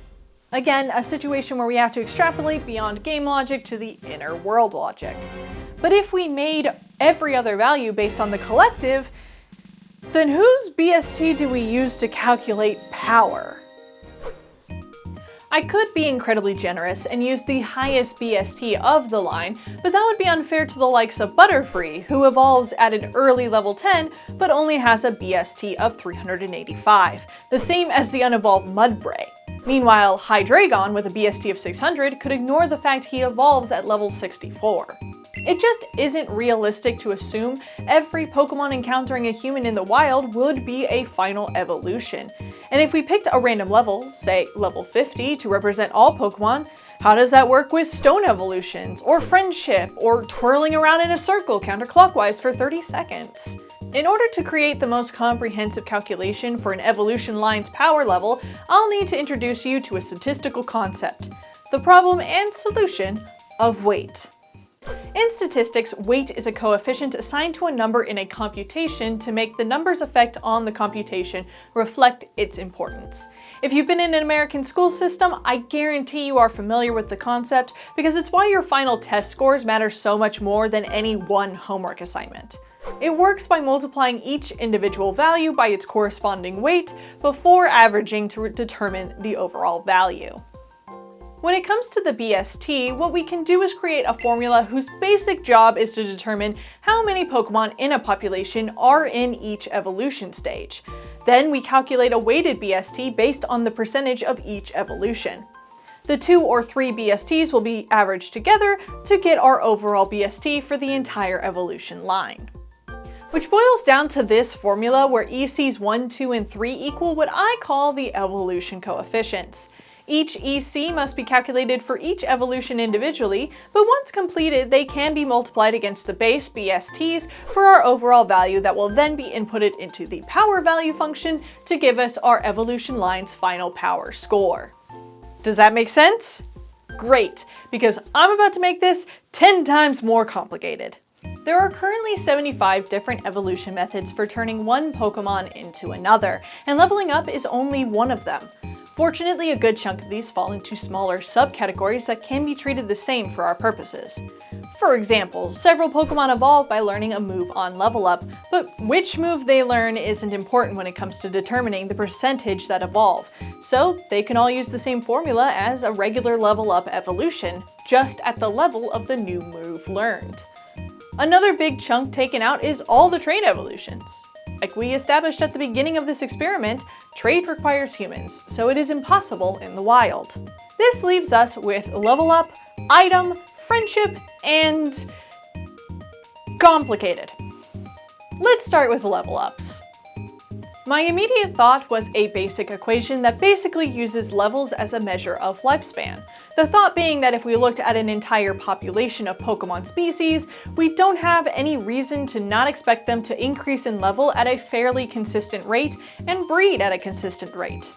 Again, a situation where we have to extrapolate beyond game logic to the inner world logic. But if we made every other value based on the collective, then whose BST do we use to calculate power? I could be incredibly generous and use the highest BST of the line, but that would be unfair to the likes of Butterfree, who evolves at an early level 10, but only has a BST of 385, the same as the unevolved Mudbray. Meanwhile, Hydreigon with a BST of 600 could ignore the fact he evolves at level 64. It just isn't realistic to assume every Pokemon encountering a human in the wild would be a final evolution. And if we picked a random level, say level 50, to represent all Pokemon, how does that work with stone evolutions, or friendship, or twirling around in a circle counterclockwise for 30 seconds? In order to create the most comprehensive calculation for an evolution line's power level, I'll need to introduce you to a statistical concept: the problem and solution of weight. In statistics, weight is a coefficient assigned to a number in a computation to make the number's effect on the computation reflect its importance. If you've been in an American school system, I guarantee you are familiar with the concept because it's why your final test scores matter so much more than any one homework assignment. It works by multiplying each individual value by its corresponding weight before averaging to determine the overall value. When it comes to the BST, what we can do is create a formula whose basic job is to determine how many Pokemon in a population are in each evolution stage. Then we calculate a weighted BST based on the percentage of each evolution. The 2 or 3 BSTs will be averaged together to get our overall BST for the entire evolution line. Which boils down to this formula where ECs 1, 2, and 3 equal what I call the evolution coefficients. Each EC must be calculated for each evolution individually, but once completed, they can be multiplied against the base BSTs for our overall value that will then be inputted into the power value function to give us our evolution line's final power score. Does that make sense? Great, because I'm about to make this 10 times more complicated. There are currently 75 different evolution methods for turning one Pokemon into another, and leveling up is only one of them. Fortunately, a good chunk of these fall into smaller subcategories that can be treated the same for our purposes. For example, several Pokemon evolve by learning a move on level up, but which move they learn isn't important when it comes to determining the percentage that evolve, so they can all use the same formula as a regular level up evolution, just at the level of the new move learned. Another big chunk taken out is all the trait evolutions. Like we established at the beginning of this experiment, trade requires humans, so it is impossible in the wild. This leaves us with level up, item, friendship, and complicated. Let's start with level ups. My immediate thought was a basic equation that basically uses levels as a measure of lifespan. The thought being that if we looked at an entire population of Pokemon species, we don't have any reason to not expect them to increase in level at a fairly consistent rate and breed at a consistent rate.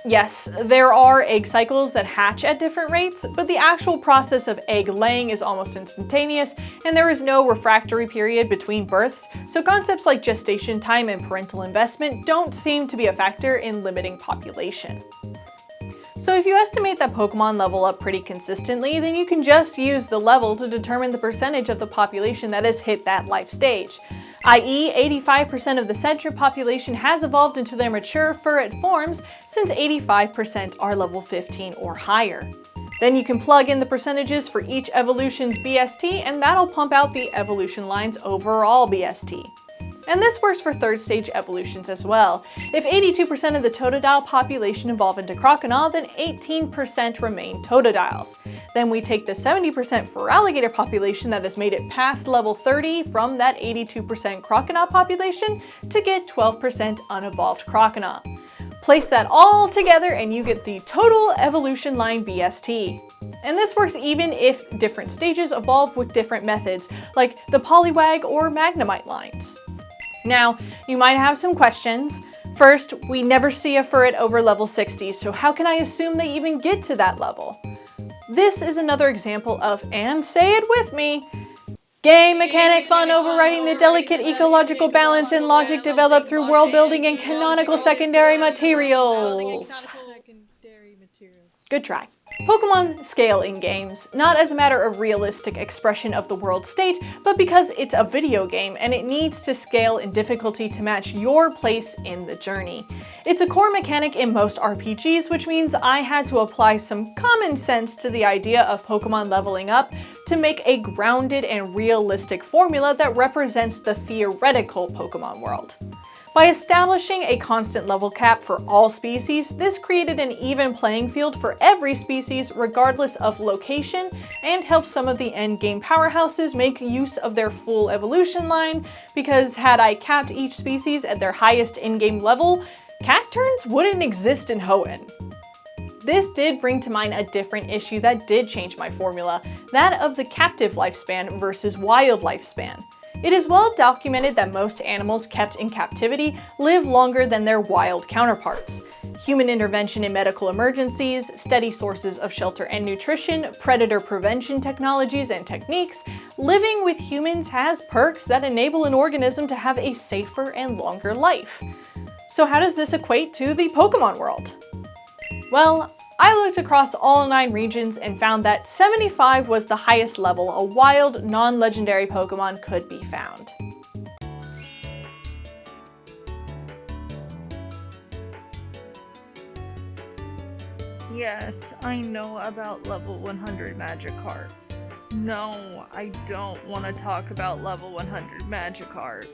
Yes, there are egg cycles that hatch at different rates, but the actual process of egg laying is almost instantaneous, and there is no refractory period between births, so concepts like gestation time and parental investment don't seem to be a factor in limiting population. So if you estimate that Pokemon level up pretty consistently, then you can just use the level to determine the percentage of the population that has hit that life stage. i.e., 85% of the Sentret population has evolved into their mature furret forms, since 85% are level 15 or higher. Then you can plug in the percentages for each evolution's BST, and that'll pump out the evolution line's overall BST. And this works for third stage evolutions as well. If 82% of the Totodile population evolve into Crocodile, then 18% remain Totodiles. Then we take the 70% Feraligatr population that has made it past level 30 from that 82% Crocodile population to get 12% unevolved Crocodile. Place that all together and you get the total evolution line BST. And this works even if different stages evolve with different methods, like the Poliwag or Magnemite lines. Now, you might have some questions. First, we never see a Furret over level 60, so how can I assume they even get to that level? This is another example of, and say it with me, game mechanic fun overriding the delicate ecological balance and logic developed through world building and canonical secondary materials. Good try. Pokemon scale in games, not as a matter of realistic expression of the world state, but because it's a video game and it needs to scale in difficulty to match your place in the journey. It's a core mechanic in most RPGs, which means I had to apply some common sense to the idea of Pokemon leveling up to make a grounded and realistic formula that represents the theoretical Pokemon world. By establishing a constant level cap for all species, this created an even playing field for every species regardless of location and helped some of the endgame powerhouses make use of their full evolution line, because had I capped each species at their highest in-game level, Cacturns wouldn't exist in Hoenn. This did bring to mind a different issue that did change my formula, that of the captive lifespan versus wild lifespan. It is well documented that most animals kept in captivity live longer than their wild counterparts. Human intervention in medical emergencies, steady sources of shelter and nutrition, predator prevention technologies and techniques, living with humans has perks that enable an organism to have a safer and longer life. So how does this equate to the Pokemon world? Well, I looked across all 9 regions and found that 75 was the highest level a wild, non-legendary Pokemon could be found. Yes, I know about level 100 Magikarp. No, I don't want to talk about level 100 Magikarp.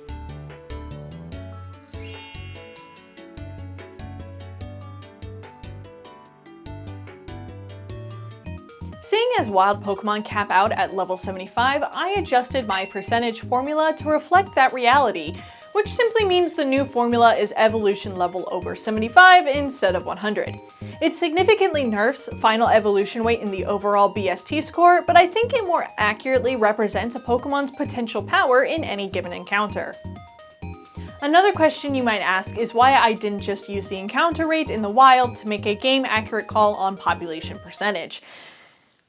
Seeing as wild Pokemon cap out at level 75, I adjusted my percentage formula to reflect that reality, which simply means the new formula is evolution level over 75 instead of 100. It significantly nerfs final evolution weight in the overall BST score, but I think it more accurately represents a Pokemon's potential power in any given encounter. Another question you might ask is why I didn't just use the encounter rate in the wild to make a game-accurate call on population percentage.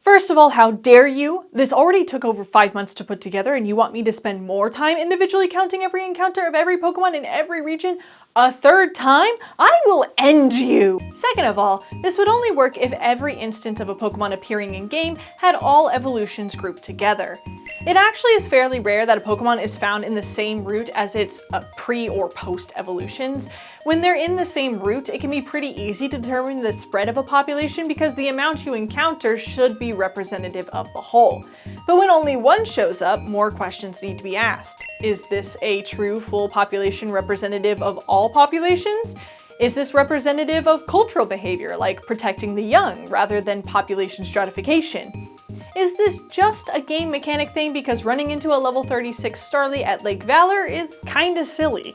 First of all, how dare you? This already took over 5 months to put together and you want me to spend more time individually counting every encounter of every Pokemon in every region? A third time? I will end you! Second of all, this would only work if every instance of a Pokemon appearing in-game had all evolutions grouped together. It actually is fairly rare that a Pokemon is found in the same route as its pre- or post-evolutions. When they're in the same route, it can be pretty easy to determine the spread of a population because the amount you encounter should be representative of the whole. But when only one shows up, more questions need to be asked. Is this a true full population representative of all populations? Is this representative of cultural behavior, like protecting the young, rather than population stratification? Is this just a game mechanic thing because running into a level 36 Starly at Lake Valor is kinda silly?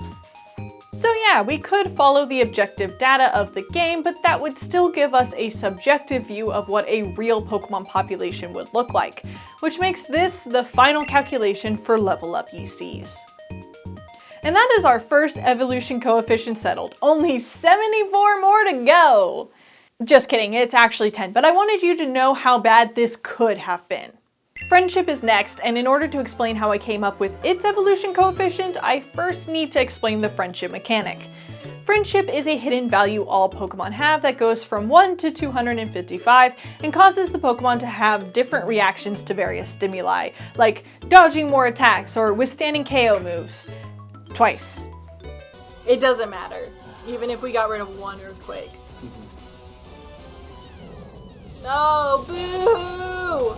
So yeah, we could follow the objective data of the game, but that would still give us a subjective view of what a real Pokemon population would look like, which makes this the final calculation for Level Up ECs. And that is our first evolution coefficient settled. Only 74 more to go! Just kidding, it's actually 10, but I wanted you to know how bad this could have been. Friendship is next, and in order to explain how I came up with its evolution coefficient, I first need to explain the friendship mechanic. Friendship is a hidden value all Pokemon have that goes from 1 to 255 and causes the Pokemon to have different reactions to various stimuli, like dodging more attacks or withstanding KO moves. Twice. It doesn't matter, even if we got rid of one earthquake. No, boo! Boo!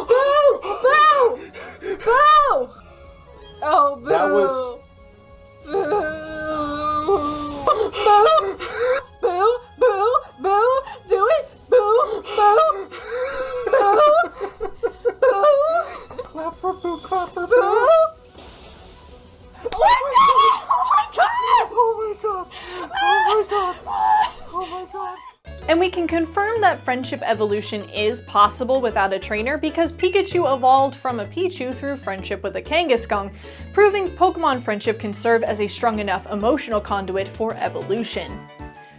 Boo! Boo! Oh, boo! That was... Boo! Boo! Boo! Boo! Boo! Do it! Boo! Boo! Boo! Boo! Clap for Boo, clap for Boo! Boo! Oh my god! Oh my god! Oh my god! Oh my god! And we can confirm that friendship evolution is possible without a trainer because Pikachu evolved from a Pichu through friendship with a Kangaskhan, proving Pokemon friendship can serve as a strong enough emotional conduit for evolution.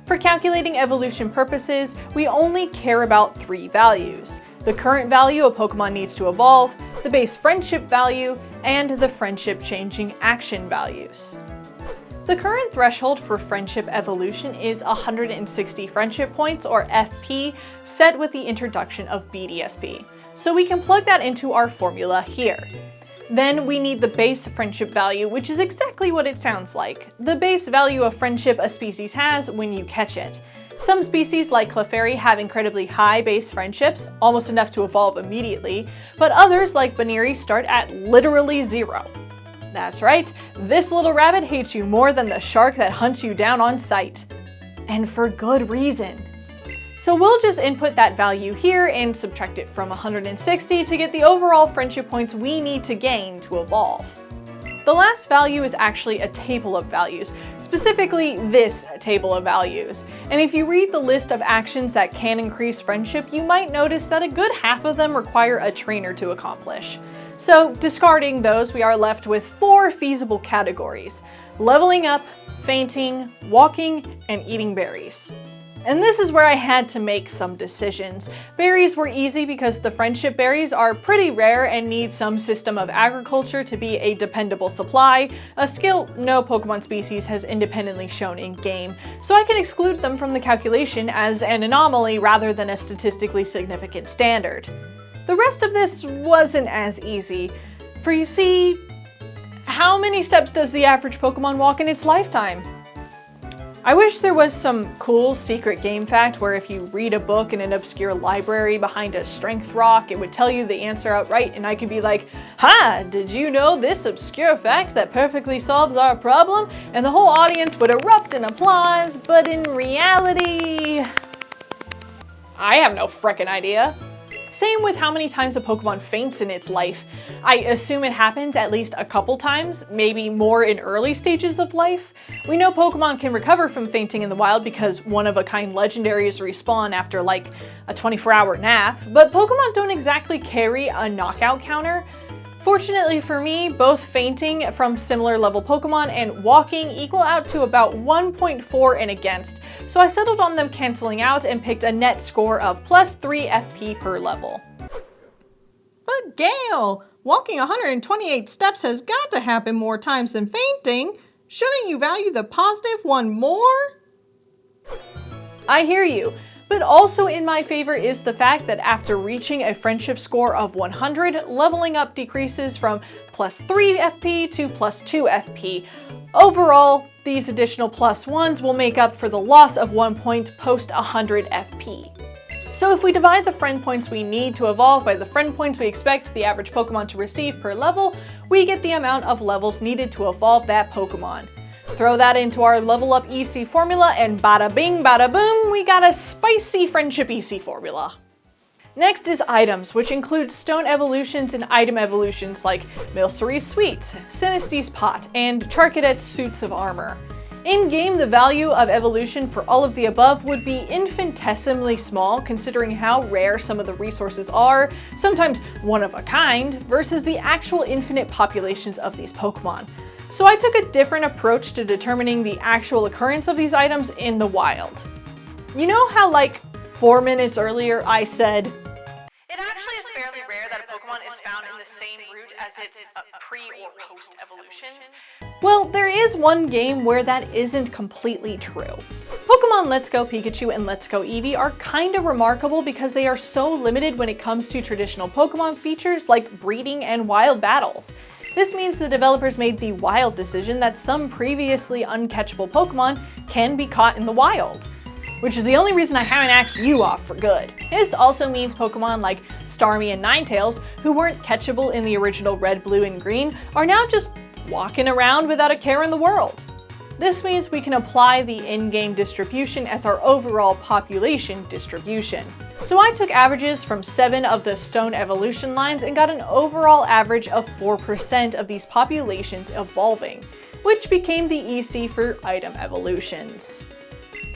For calculating evolution purposes, we only care about 3 values: the current value a Pokemon needs to evolve, the base friendship value, and the friendship changing action values. The current threshold for friendship evolution is 160 friendship points, or FP, set with the introduction of BDSP. So we can plug that into our formula here. Then we need the base friendship value, which is exactly what it sounds like. The base value of friendship a species has when you catch it. Some species, like Clefairy, have incredibly high base friendships, almost enough to evolve immediately, but others, like Baniri, start at literally 0. That's right, this little rabbit hates you more than the shark that hunts you down on sight. And for good reason. So we'll just input that value here and subtract it from 160 to get the overall friendship points we need to gain to evolve. The last value is actually a table of values, specifically this table of values. And if you read the list of actions that can increase friendship, you might notice that a good half of them require a trainer to accomplish. So discarding those, we are left with 4 feasible categories: leveling up, fainting, walking, and eating berries. And this is where I had to make some decisions. Berries were easy because the friendship berries are pretty rare and need some system of agriculture to be a dependable supply, a skill no Pokemon species has independently shown in-game, so I can exclude them from the calculation as an anomaly rather than a statistically significant standard. The rest of this wasn't as easy, for you see, how many steps does the average Pokemon walk in its lifetime? I wish there was some cool secret game fact where if you read a book in an obscure library behind a strength rock, it would tell you the answer outright and I could be like, "Ha! Did you know this obscure fact that perfectly solves our problem?" And the whole audience would erupt in applause, but in reality, I have no frickin' idea. Same with how many times a Pokemon faints in its life. I assume it happens at least a couple times, maybe more in early stages of life. We know Pokemon can recover from fainting in the wild because one-of-a-kind legendaries respawn after like a 24-hour nap, but Pokemon don't exactly carry a knockout counter. Fortunately for me, both fainting from similar level Pokemon and walking equal out to about 1.4 and against, so I settled on them canceling out and picked a net score of +3 FP per level. Gale! Walking 128 steps has got to happen more times than fainting. Shouldn't you value the positive one more? I hear you, but also in my favor is the fact that after reaching a friendship score of 100, leveling up decreases from +3 FP to +2 FP. Overall, these additional +1s will make up for the loss of 1 point post 100 FP. So if we divide the friend points we need to evolve by the friend points we expect the average Pokemon to receive per level, we get the amount of levels needed to evolve that Pokemon. Throw that into our level up EC formula and bada bing bada boom, we got a spicy friendship EC formula. Next is items, which include stone evolutions and item evolutions like Milcery's Sweets, Sinisty's Pot, and Charcadet's Suits of Armor. In-game, the value of evolution for all of the above would be infinitesimally small considering how rare some of the resources are, sometimes one of a kind, versus the actual infinite populations of these Pokemon. So I took a different approach to determining the actual occurrence of these items in the wild. You know how like 4 minutes earlier I said, "It actually is fairly rare that a Pokemon is found in the same route as its pre or post evolutions?" Well, there is one game where that isn't completely true. Pokemon Let's Go Pikachu and Let's Go Eevee are kinda remarkable because they are so limited when it comes to traditional Pokemon features like breeding and wild battles. This means the developers made the wild decision that some previously uncatchable Pokemon can be caught in the wild, which is the only reason I haven't asked you off for good. This also means Pokemon like Starmie and Ninetales, who weren't catchable in the original Red, Blue, and Green, are now just walking around without a care in the world. This means we can apply the in-game distribution as our overall population distribution. So I took averages from 7 of the stone evolution lines and got an overall average of 4% of these populations evolving, which became the EC for item evolutions.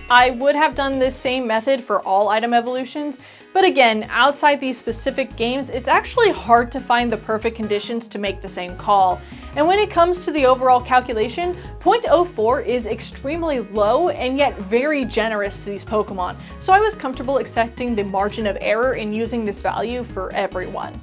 I would have done this same method for all item evolutions, but again, outside these specific games, it's actually hard to find the perfect conditions to make the same call. And when it comes to the overall calculation, 0.04 is extremely low and yet very generous to these Pokemon, so I was comfortable accepting the margin of error in using this value for everyone.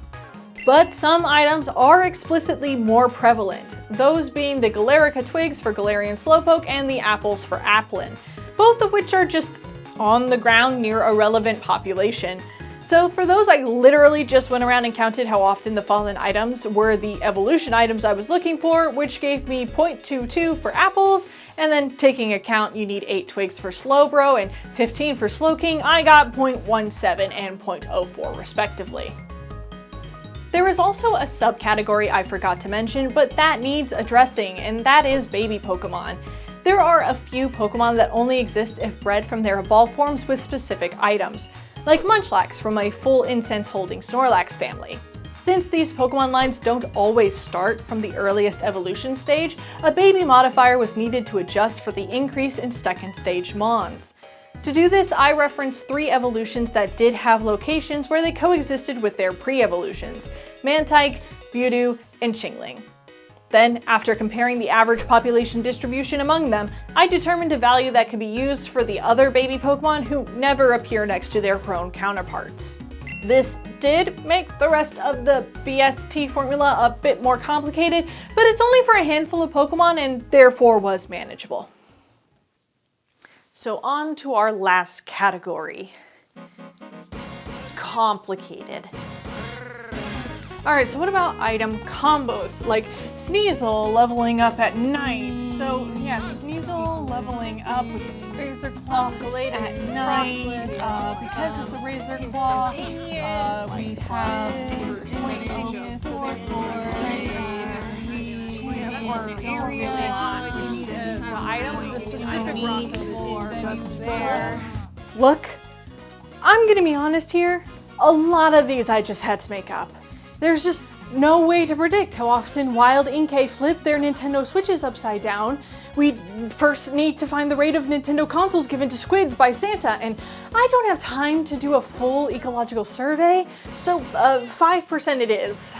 But some items are explicitly more prevalent, those being the Galarica twigs for Galarian Slowpoke and the apples for Applin, both of which are just on the ground near a relevant population. So for those, I literally just went around and counted how often the fallen items were the evolution items I was looking for, which gave me 0.22 for apples, and then taking account you need 8 twigs for Slowbro and 15 for Slowking, I got 0.17 and 0.04 respectively. There is also a subcategory I forgot to mention, but that needs addressing, and that is baby Pokemon. There are a few Pokemon that only exist if bred from their evolved forms with specific items, like Munchlax from a full incense-holding Snorlax family. Since these Pokemon lines don't always start from the earliest evolution stage, a baby modifier was needed to adjust for the increase in second stage Mons. To do this, I referenced 3 evolutions that did have locations where they coexisted with their pre-evolutions: Mantike, Mewtwo, and Chingling. Then, after comparing the average population distribution among them, I determined a value that could be used for the other baby Pokemon who never appear next to their grown counterparts. This did make the rest of the BST formula a bit more complicated, but it's only for a handful of Pokemon and therefore was manageable. So on to our last category. Complicated. Alright, so what about item combos? Like Sneasel leveling up at night. So yeah, Sneasel leveling up with Razor Claw at night. Because it's a Razor Claw, we have Deadliest, so therefore we need an item, the specific that's there. Look, I'm gonna be honest here, a lot of these I just had to make up. There's just no way to predict how often Wild Inkay flip their Nintendo Switches upside down. We first need to find the rate of Nintendo consoles given to squids by Santa, and I don't have time to do a full ecological survey, so 5% it is.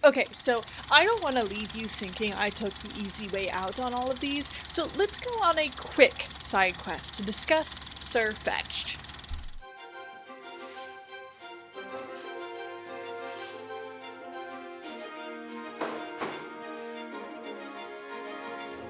Okay, so I don't want to leave you thinking I took the easy way out on all of these, so let's go on a quick side quest to discuss SirFetch'd.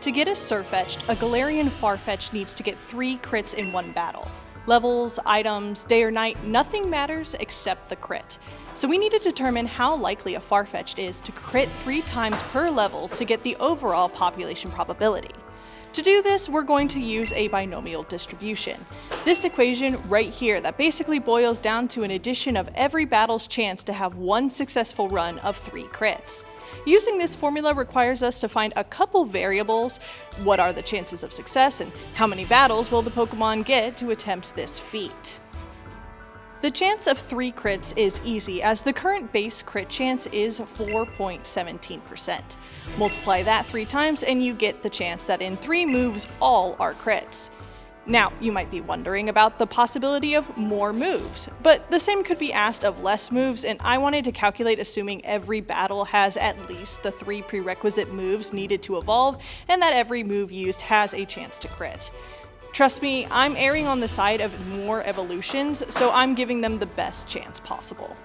To get a SirFetch'd, a Galarian Farfetch'd needs to get 3 crits in one battle. Levels, items, day or night, nothing matters except the crit. So we need to determine how likely a Farfetch'd is to crit 3 times per level to get the overall population probability. To do this, we're going to use a binomial distribution. This equation right here that basically boils down to an addition of every battle's chance to have 1 successful run of 3 crits. Using this formula requires us to find a couple variables. What are the chances of success, and how many battles will the Pokemon get to attempt this feat? The chance of 3 crits is easy, as the current base crit chance is 4.17%. Multiply that 3 times and you get the chance that in 3 moves all are crits. Now, you might be wondering about the possibility of more moves, but the same could be asked of less moves, and I wanted to calculate assuming every battle has at least the 3 prerequisite moves needed to evolve, and that every move used has a chance to crit. Trust me, I'm erring on the side of more evolutions, so I'm giving them the best chance possible.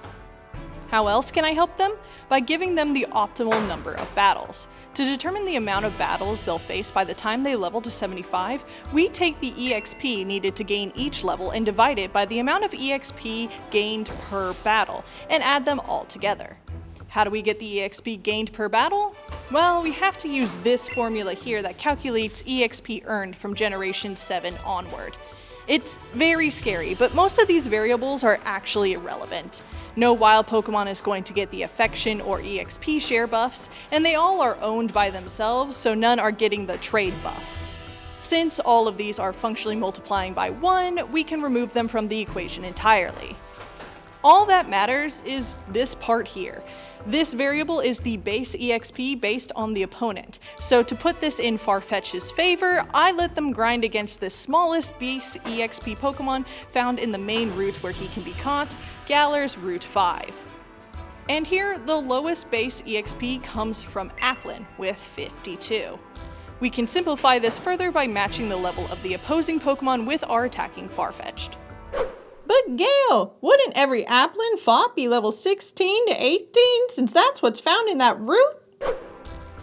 How else can I help them? By giving them the optimal number of battles. To determine the amount of battles they'll face by the time they level to 75, we take the EXP needed to gain each level and divide it by the amount of EXP gained per battle, and add them all together. How do we get the EXP gained per battle? Well, we have to use this formula here that calculates EXP earned from Generation 7 onward. It's very scary, but most of these variables are actually irrelevant. No wild Pokemon is going to get the affection or EXP share buffs, and they all are owned by themselves, so none are getting the trade buff. Since all of these are functionally multiplying by 1, we can remove them from the equation entirely. All that matters is this part here. This variable is the base EXP based on the opponent. So to put this in Farfetch'd's favor, I let them grind against the smallest base EXP Pokemon found in the main route where he can be caught, Galar's Route 5. And here, the lowest base EXP comes from Applin with 52. We can simplify this further by matching the level of the opposing Pokemon with our attacking Farfetch'd. But Gale, wouldn't every Applin fop be level 16 to 18 since that's what's found in that route?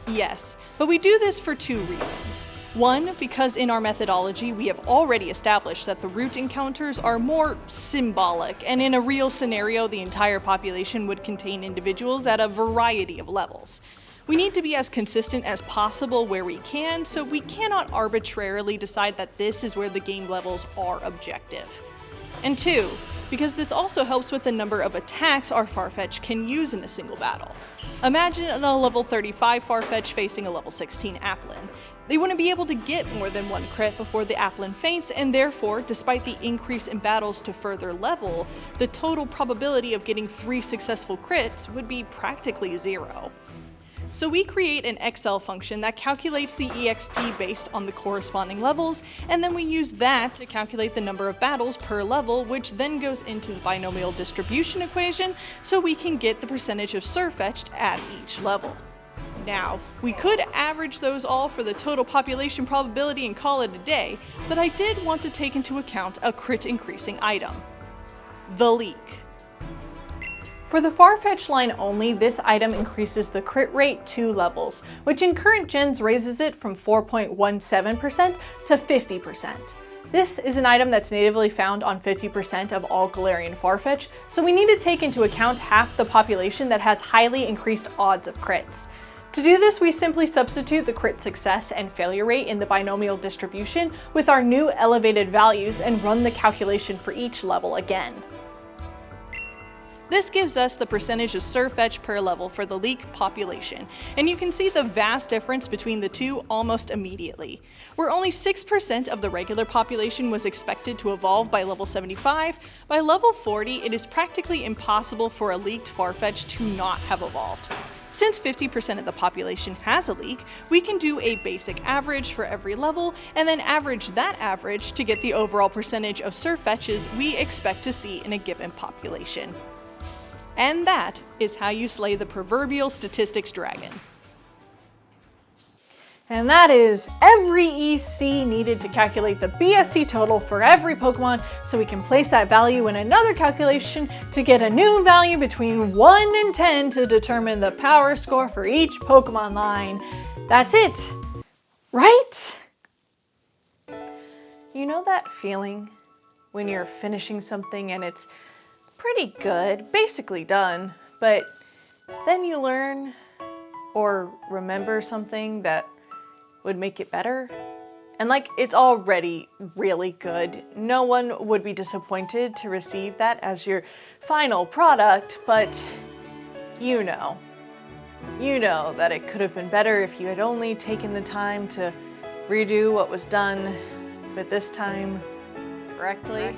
Yes, but we do this for 2 reasons. One, because in our methodology we have already established that the route encounters are more symbolic, and in a real scenario the entire population would contain individuals at a variety of levels. We need to be as consistent as possible where we can, so we cannot arbitrarily decide that this is where the game levels are objective. And 2, because this also helps with the number of attacks our Farfetch'd can use in a single battle. Imagine a level 35 Farfetch'd facing a level 16 Applin. They wouldn't be able to get more than 1 crit before the Applin faints, and therefore, despite the increase in battles to further level, the total probability of getting 3 successful crits would be practically 0. So we create an Excel function that calculates the EXP based on the corresponding levels, and then we use that to calculate the number of battles per level, which then goes into the binomial distribution equation so we can get the percentage of SirFetch'd at each level. Now, we could average those all for the total population probability and call it a day, but I did want to take into account a crit increasing item: the leak. For the Farfetch'd line only, this item increases the crit rate 2 levels, which in current gens raises it from 4.17% to 50%. This is an item that's natively found on 50% of all Galarian Farfetch'd, so we need to take into account half the population that has highly increased odds of crits. To do this, we simply substitute the crit success and failure rate in the binomial distribution with our new elevated values and run the calculation for each level again. This gives us the percentage of SirFetch'd per level for the leak population, and you can see the vast difference between the two almost immediately. Where only 6% of the regular population was expected to evolve by level 75, by level 40 it is practically impossible for a leaked Farfetch'd to not have evolved. Since 50% of the population has a leak, we can do a basic average for every level, and then average that average to get the overall percentage of SirFetch'ds we expect to see in a given population. And that is how you slay the proverbial statistics dragon. And that is every EC needed to calculate the BST total for every Pokemon, so we can place that value in another calculation to get a new value between 1 and 10 to determine the power score for each Pokemon line. That's it! Right? You know that feeling when you're finishing something and it's pretty good, basically done, but then you learn or remember something that would make it better? And like, it's already really good. No one would be disappointed to receive that as your final product, but you know that it could have been better if you had only taken the time to redo what was done, but this time correctly.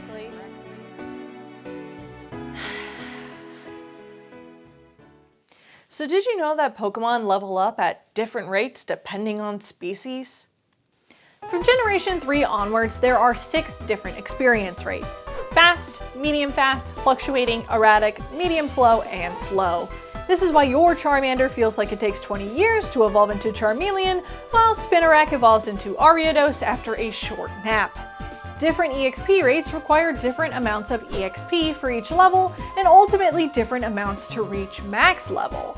So did you know that Pokemon level up at different rates depending on species? From Generation 3 onwards, there are 6 different experience rates. Fast, medium fast, fluctuating, erratic, medium slow, and slow. This is why your Charmander feels like it takes 20 years to evolve into Charmeleon, while Spinarak evolves into Ariados after a short nap. Different EXP rates require different amounts of EXP for each level, and ultimately different amounts to reach max level.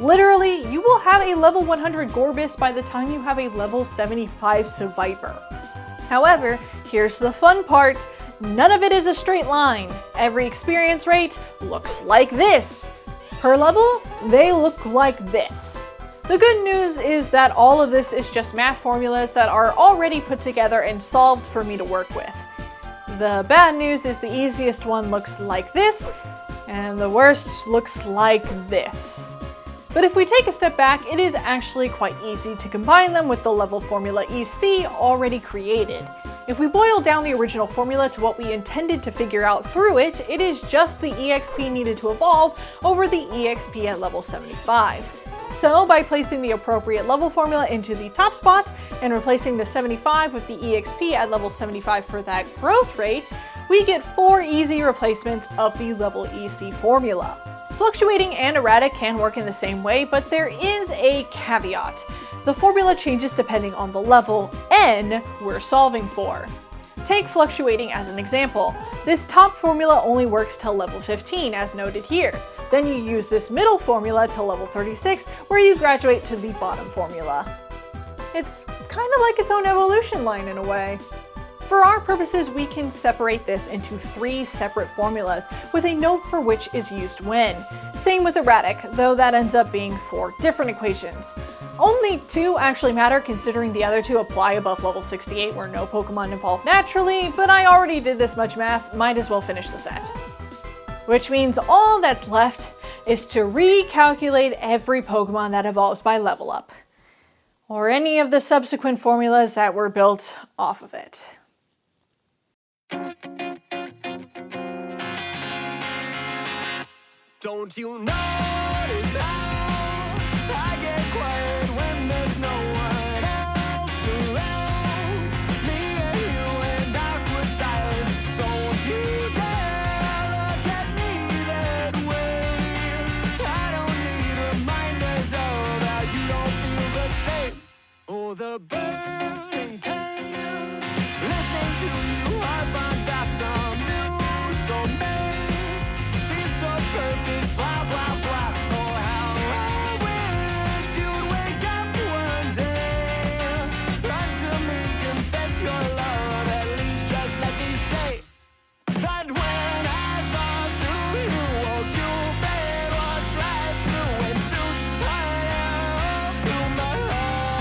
Literally, you will have a level 100 Gorbis by the time you have a level 75 Seviper. However, here's the fun part, none of it is a straight line. Every experience rate looks like this. Per level, they look like this. The good news is that all of this is just math formulas that are already put together and solved for me to work with. The bad news is the easiest one looks like this, and the worst looks like this. But if we take a step back, it is actually quite easy to combine them with the level formula EC already created. If we boil down the original formula to what we intended to figure out through it, it is just the EXP needed to evolve over the EXP at level 75. So by placing the appropriate level formula into the top spot and replacing the 75 with the EXP at level 75 for that growth rate, we get 4 easy replacements of the level EC formula. Fluctuating and erratic can work in the same way, but there is a caveat. The formula changes depending on the level N we're solving for. Take fluctuating as an example. This top formula only works till level 15 as noted here. Then you use this middle formula till level 36 where you graduate to the bottom formula. It's kind of like its own evolution line in a way. For our purposes, we can separate this into 3 separate formulas with a note for which is used when. Same with erratic, though that ends up being 4 different equations. Only 2 actually matter considering the other 2 apply above level 68 where no Pokemon evolve naturally, but I already did this much math, might as well finish the set. Which means all that's left is to recalculate every Pokemon that evolves by level up. Or any of the subsequent formulas that were built off of it. Don't you notice how I get quiet when there's no one else around? Me and you in awkward silence. Don't you dare look at me that way. I don't need reminders of how you don't feel the same. Oh, the burning pain. Listening to you harp on about some new soulmate. She's so perfect, blah, blah, blah. Oh, how I wish you'd wake up one day. Run to me, confess your love. At least just let me say that when I talk to you, oh, Cupid walks right through and shoots fire through my heart.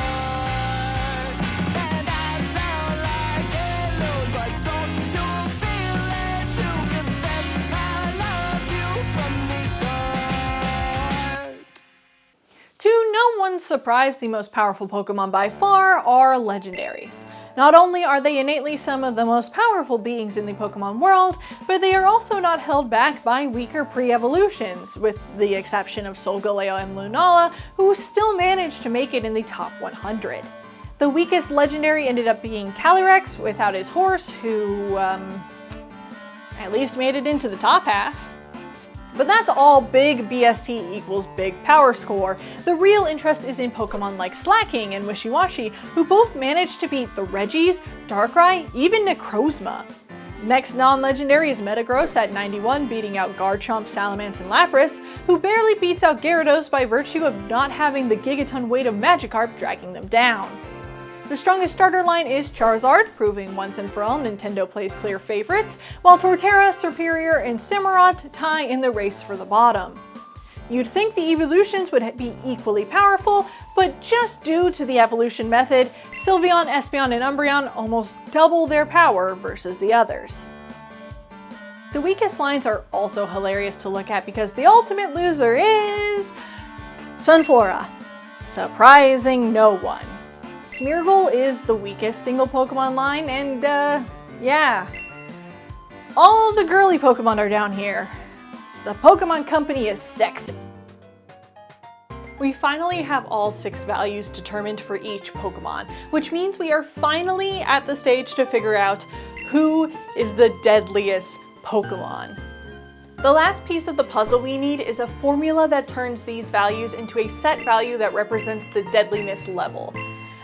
And I sound like a load, but don't you feel it to confess I loved you from the start? To no one's surprise, the most powerful Pokemon by far are legendaries. Not only are they innately some of the most powerful beings in the Pokemon world, but they are also not held back by weaker pre-evolutions, with the exception of Solgaleo and Lunala, who still managed to make it in the top 100. The weakest legendary ended up being Calyrex without his horse, who, at least made it into the top half. But that's all big BST equals big power score. The real interest is in Pokemon like Slacking and Wishiwashi, who both managed to beat the Regis, Darkrai, even Necrozma. Next non-legendary is Metagross at 91, beating out Garchomp, Salamence, and Lapras, who barely beats out Gyarados by virtue of not having the gigaton weight of Magikarp dragging them down. The strongest starter line is Charizard, proving once and for all Nintendo plays clear favorites, while Torterra, Serperior, and Samurott tie in the race for the bottom. You'd think the evolutions would be equally powerful, but just due to the evolution method, Sylveon, Espeon, and Umbreon almost double their power versus the others. The weakest lines are also hilarious to look at because the ultimate loser is Sunflora, surprising no one. Smeargle is the weakest single Pokemon line, and yeah. All the girly Pokemon are down here. The Pokemon Company is sexy. We finally have all 6 values determined for each Pokemon, which means we are finally at the stage to figure out who is the deadliest Pokemon. The last piece of the puzzle we need is a formula that turns these values into a set value that represents the deadliness level.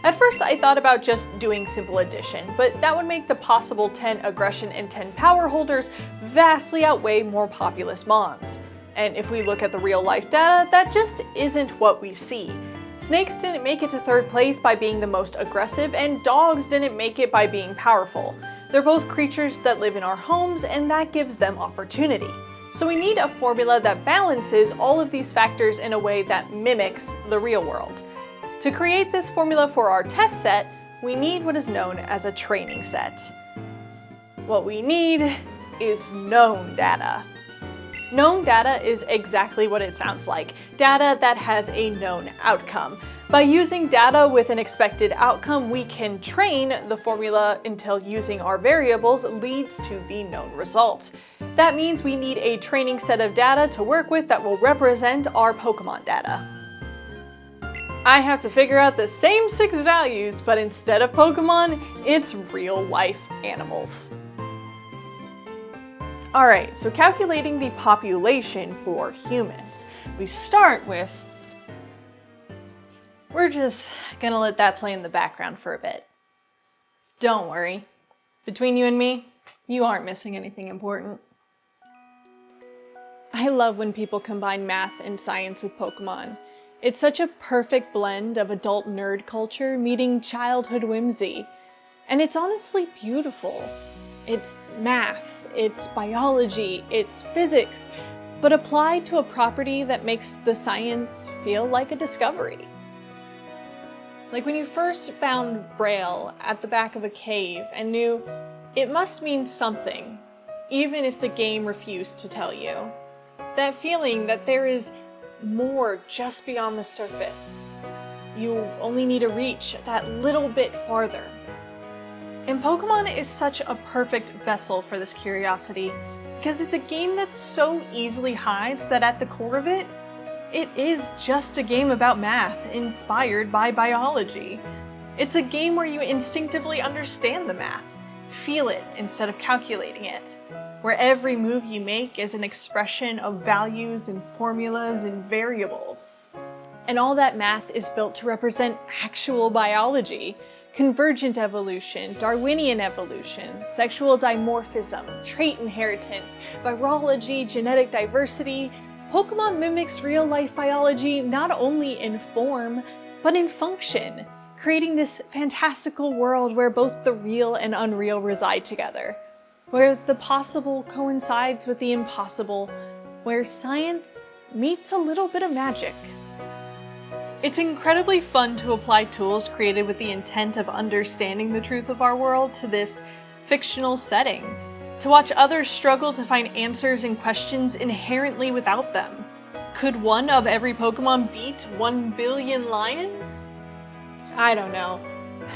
At first I thought about just doing simple addition, but that would make the possible 10 aggression and 10 power holders vastly outweigh more populous mons. And if we look at the real life data, that just isn't what we see. Snakes didn't make it to 3rd place by being the most aggressive, and dogs didn't make it by being powerful. They're both creatures that live in our homes, and that gives them opportunity. So we need a formula that balances all of these factors in a way that mimics the real world. To create this formula for our test set, we need what is known as a training set. What we need is known data. Known data is exactly what it sounds like, data that has a known outcome. By using data with an expected outcome, we can train the formula until using our variables leads to the known result. That means we need a training set of data to work with that will represent our Pokemon data. I have to figure out the same 6 values, but instead of Pokemon, it's real life animals. Alright, so calculating the population for humans. We start with... We're just gonna let that play in the background for a bit. Don't worry. Between you and me, you aren't missing anything important. I love when people combine math and science with Pokemon. It's such a perfect blend of adult nerd culture meeting childhood whimsy. And it's honestly beautiful. It's math, it's biology, it's physics, but applied to a property that makes the science feel like a discovery. Like when you first found Braille at the back of a cave and knew it must mean something, even if the game refused to tell you. That feeling that there is more just beyond the surface. You only need to reach that little bit farther. And Pokemon is such a perfect vessel for this curiosity because it's a game that so easily hides that at the core of it, it is just a game about math inspired by biology. It's a game where you instinctively understand the math, feel it instead of calculating it, where every move you make is an expression of values and formulas and variables. And all that math is built to represent actual biology, convergent evolution, Darwinian evolution, sexual dimorphism, trait inheritance, virology, genetic diversity. Pokemon mimics real-life biology not only in form, but in function, creating this fantastical world where both the real and unreal reside together, where the possible coincides with the impossible, where science meets a little bit of magic. It's incredibly fun to apply tools created with the intent of understanding the truth of our world to this fictional setting, to watch others struggle to find answers and questions inherently without them. Could one of every Pokemon beat 1 billion lions? I don't know.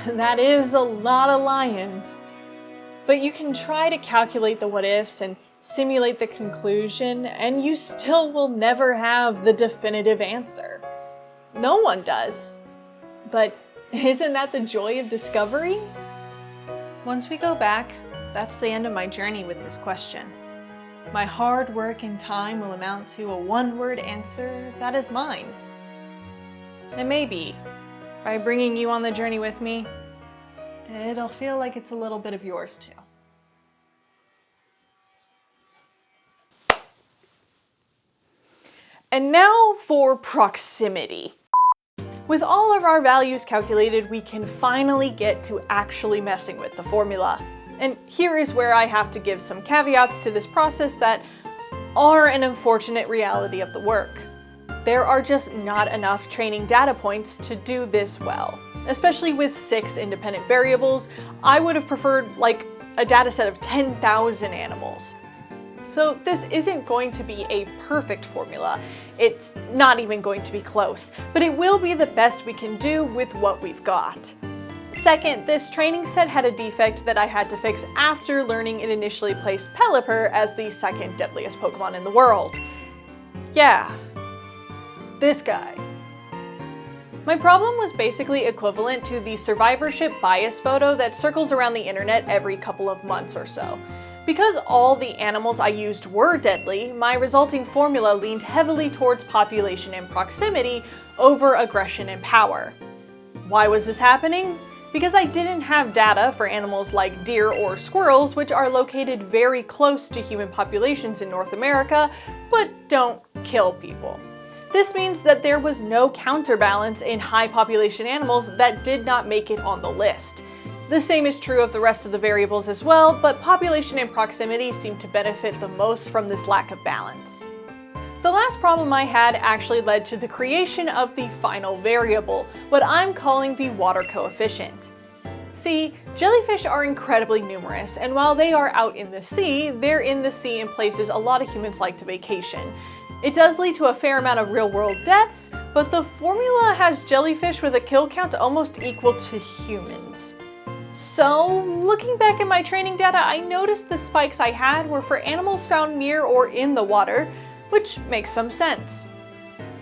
That is a lot of lions. But you can try to calculate the what-ifs and simulate the conclusion, and you still will never have the definitive answer. No one does. But isn't that the joy of discovery? Once we go back, that's the end of my journey with this question. My hard work and time will amount to a one-word answer that is mine. And maybe, by bringing you on the journey with me, it'll feel like it's a little bit of yours too. And now for proximity. With all of our values calculated, we can finally get to actually messing with the formula. And here is where I have to give some caveats to this process that are an unfortunate reality of the work. There are just not enough training data points to do this well. Especially with 6 independent variables, I would have preferred like a data set of 10,000 animals. So this isn't going to be a perfect formula. It's not even going to be close, but it will be the best we can do with what we've got. Second, this training set had a defect that I had to fix after learning it initially placed Pelipper as the second deadliest Pokemon in the world. Yeah, this guy. My problem was basically equivalent to the survivorship bias photo that circles around the internet every couple of months or so. Because all the animals I used were deadly, my resulting formula leaned heavily towards population and proximity over aggression and power. Why was this happening? Because I didn't have data for animals like deer or squirrels, which are located very close to human populations in North America, but don't kill people. This means that there was no counterbalance in high population animals that did not make it on the list. The same is true of the rest of the variables as well, but population and proximity seem to benefit the most from this lack of balance. The last problem I had actually led to the creation of the final variable, what I'm calling the water coefficient. See, jellyfish are incredibly numerous, and while they are out in the sea, they're in the sea in places a lot of humans like to vacation. It does lead to a fair amount of real-world deaths, but the formula has jellyfish with a kill count almost equal to humans. So, looking back at my training data, I noticed the spikes I had were for animals found near or in the water, which makes some sense.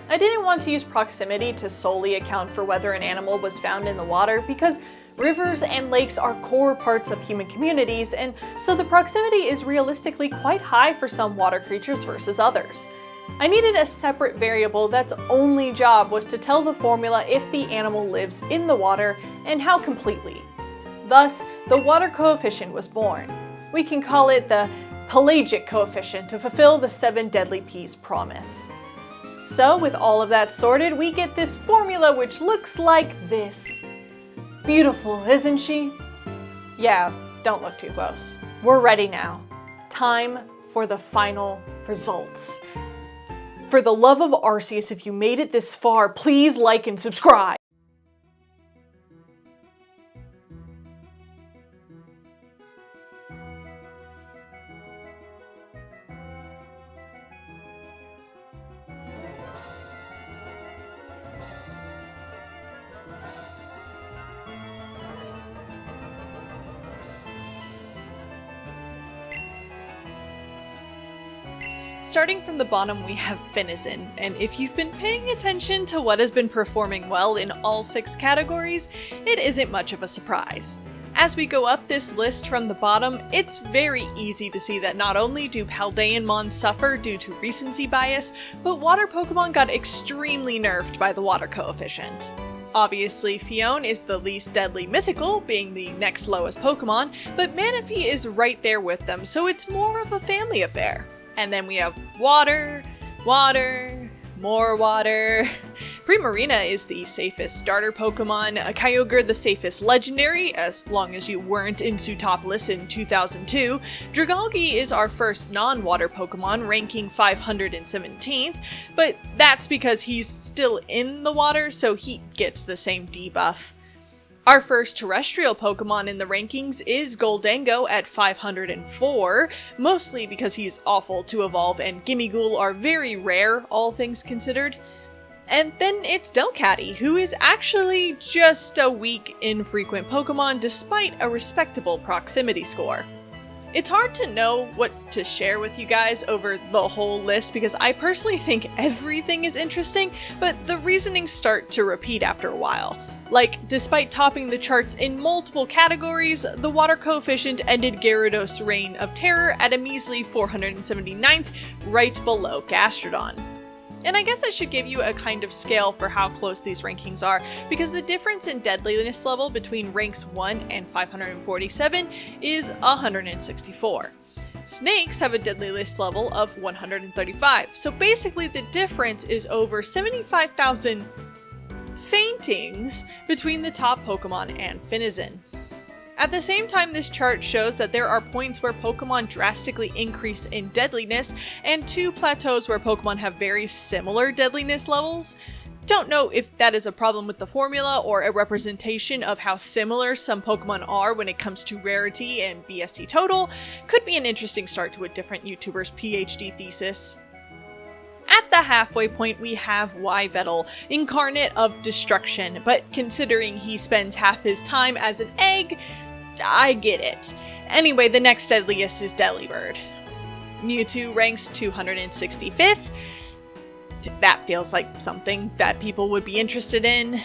I didn't want to use proximity to solely account for whether an animal was found in the water because rivers and lakes are core parts of human communities, and so the proximity is realistically quite high for some water creatures versus others. I needed a separate variable that's only job was to tell the formula if the animal lives in the water and how completely. Thus, the water coefficient was born. We can call it the pelagic coefficient to fulfill the 7 deadly peas promise. So with all of that sorted, we get this formula which looks like this. Beautiful, isn't she? Yeah, don't look too close. We're ready now. Time for the final results. For the love of Arceus, if you made it this far, please like and subscribe. Starting from the bottom, we have Finizen, and if you've been paying attention to what has been performing well in all 6 categories, it isn't much of a surprise. As we go up this list from the bottom, it's very easy to see that not only do Paldeanmon suffer due to recency bias, but water Pokemon got extremely nerfed by the water coefficient. Obviously, Phione is the least deadly mythical, being the next lowest Pokemon, but Manaphy is right there with them, so it's more of a family affair. And then we have water, water, more water. Primarina is the safest starter Pokemon, Kyogre the safest legendary, as long as you weren't in Sootopolis in 2002. Dragalge is our first non-water Pokemon, ranking 517th, but that's because he's still in the water, so he gets the same debuff. Our first terrestrial Pokemon in the rankings is Goldango at 504, mostly because he's awful to evolve and Gimmighoul are very rare, all things considered. And then it's Delcatty, who is actually just a weak, infrequent Pokemon despite a respectable proximity score. It's hard to know what to share with you guys over the whole list because I personally think everything is interesting, but the reasonings start to repeat after a while. Like, despite topping the charts in multiple categories, the water coefficient ended Gyarados' reign of terror at a measly 479th, right below Gastrodon. And I guess I should give you a kind of scale for how close these rankings are, because the difference in deadliness level between ranks 1 and 547 is 164. Snakes have a deadliness level of 135, so basically the difference is over 75,000 faintings between the top Pokemon and Finizen. At the same time, this chart shows that there are points where Pokemon drastically increase in deadliness, and 2 plateaus where Pokemon have very similar deadliness levels. Don't know if that is a problem with the formula or a representation of how similar some Pokemon are when it comes to rarity and BST total. Could be an interesting start to a different YouTuber's PhD thesis. At the halfway point, we have Yveltal, incarnate of destruction, but considering he spends half his time as an egg, I get it. Anyway, the next deadliest is Delibird. Mewtwo ranks 265th. That feels like something that people would be interested in.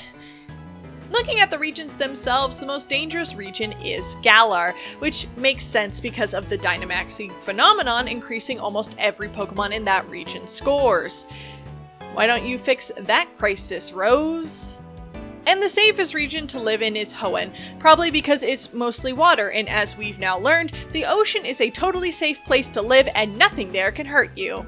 Looking at the regions themselves, the most dangerous region is Galar, which makes sense because of the Dynamaxing phenomenon increasing almost every Pokemon in that region scores. Why don't you fix that crisis, Rose? And the safest region to live in is Hoenn, probably because it's mostly water, and as we've now learned, the ocean is a totally safe place to live and nothing there can hurt you.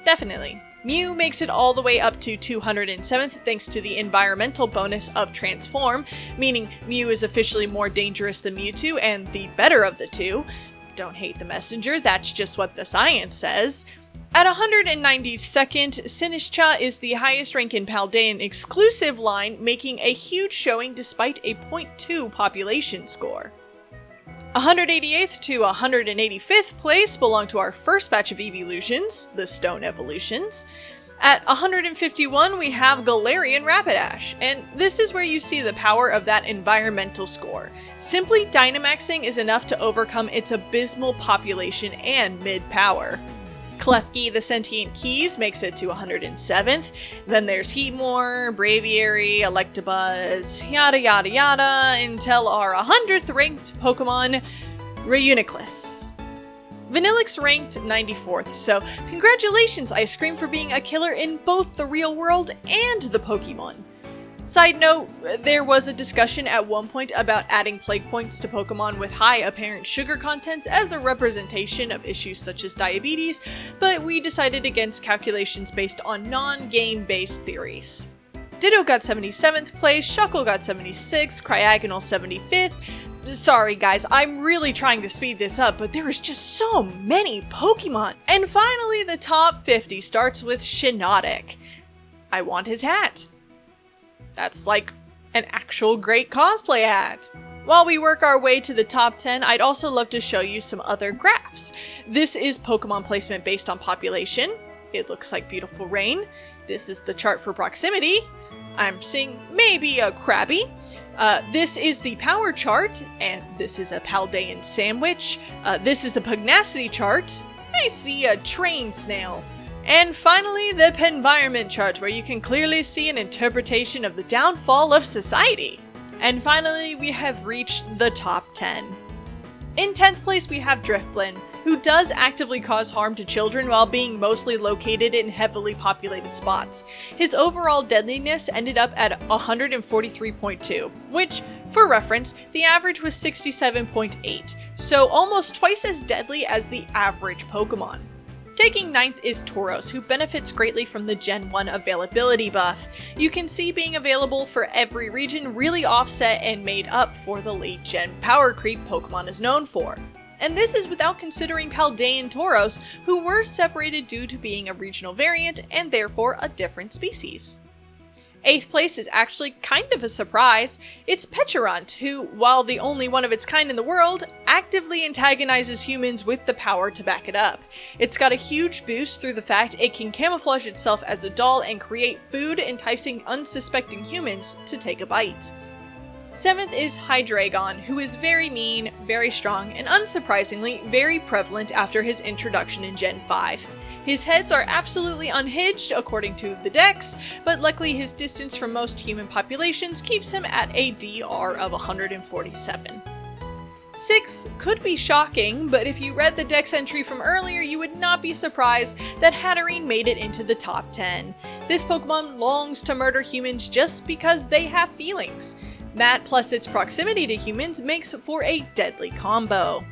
Definitely. Mew makes it all the way up to 207th thanks to the environmental bonus of Transform, meaning Mew is officially more dangerous than Mewtwo and the better of the two. Don't hate the messenger, that's just what the science says. At 192nd, Sinistcha is the highest rank in Paldean exclusive line, making a huge showing despite a 0.2 population score. 188th to 185th place belong to our first batch of evolutions, the Stone Evolutions. At 151, we have Galarian Rapidash, and this is where you see the power of that environmental score. Simply Dynamaxing is enough to overcome its abysmal population and mid-power. Klefki the Sentient Keys makes it to 107th, then there's Heatmore, Braviary, Electabuzz, yada yada yada, until our 100th ranked Pokemon, Reuniclus. Vanillix ranked 94th, so congratulations Ice Cream for being a killer in both the real world and the Pokemon. Side note, there was a discussion at one point about adding plague points to Pokemon with high apparent sugar contents as a representation of issues such as diabetes, but we decided against calculations based on non-game based theories. Ditto got 77th place, Shuckle got 76th, Cryogonal 75th. Sorry guys, I'm really trying to speed this up, but there is just so many Pokemon. And finally, the top 50 starts with Shiinotic. I want his hat. That's like an actual great cosplay hat. While we work our way to the top 10, I'd also love to show you some other graphs. This is Pokemon placement based on population. It looks like beautiful rain. This is the chart for proximity. I'm seeing maybe a Krabby. This is the power chart, and this is a Paldean sandwich. This is the Pugnacity chart. I see a train snail. And finally, the Penvironment chart, where you can clearly see an interpretation of the downfall of society. And finally, we have reached the top 10. In 10th place, we have Drifblim, who does actively cause harm to children while being mostly located in heavily populated spots. His overall deadliness ended up at 143.2, which, for reference, the average was 67.8, so almost twice as deadly as the average Pokemon. Taking 9th is Tauros, who benefits greatly from the Gen 1 availability buff. You can see being available for every region really offset and made up for the late gen power creep Pokemon is known for. And this is without considering Paldean Tauros, who were separated due to being a regional variant and therefore a different species. 8th place is actually kind of a surprise. It's Pecharunt, who, while the only one of its kind in the world, actively antagonizes humans with the power to back it up. It's got a huge boost through the fact it can camouflage itself as a doll and create food, enticing unsuspecting humans to take a bite. 7th is Hydreigon, who is very mean, very strong, and unsurprisingly, very prevalent after his introduction in Gen 5. His heads are absolutely unhinged according to the Dex, but luckily his distance from most human populations keeps him at a DR of 147. 6th could be shocking, but if you read the Dex entry from earlier, you would not be surprised that Hatterene made it into the top 10. This Pokemon longs to murder humans just because they have feelings. That plus its proximity to humans makes for a deadly combo.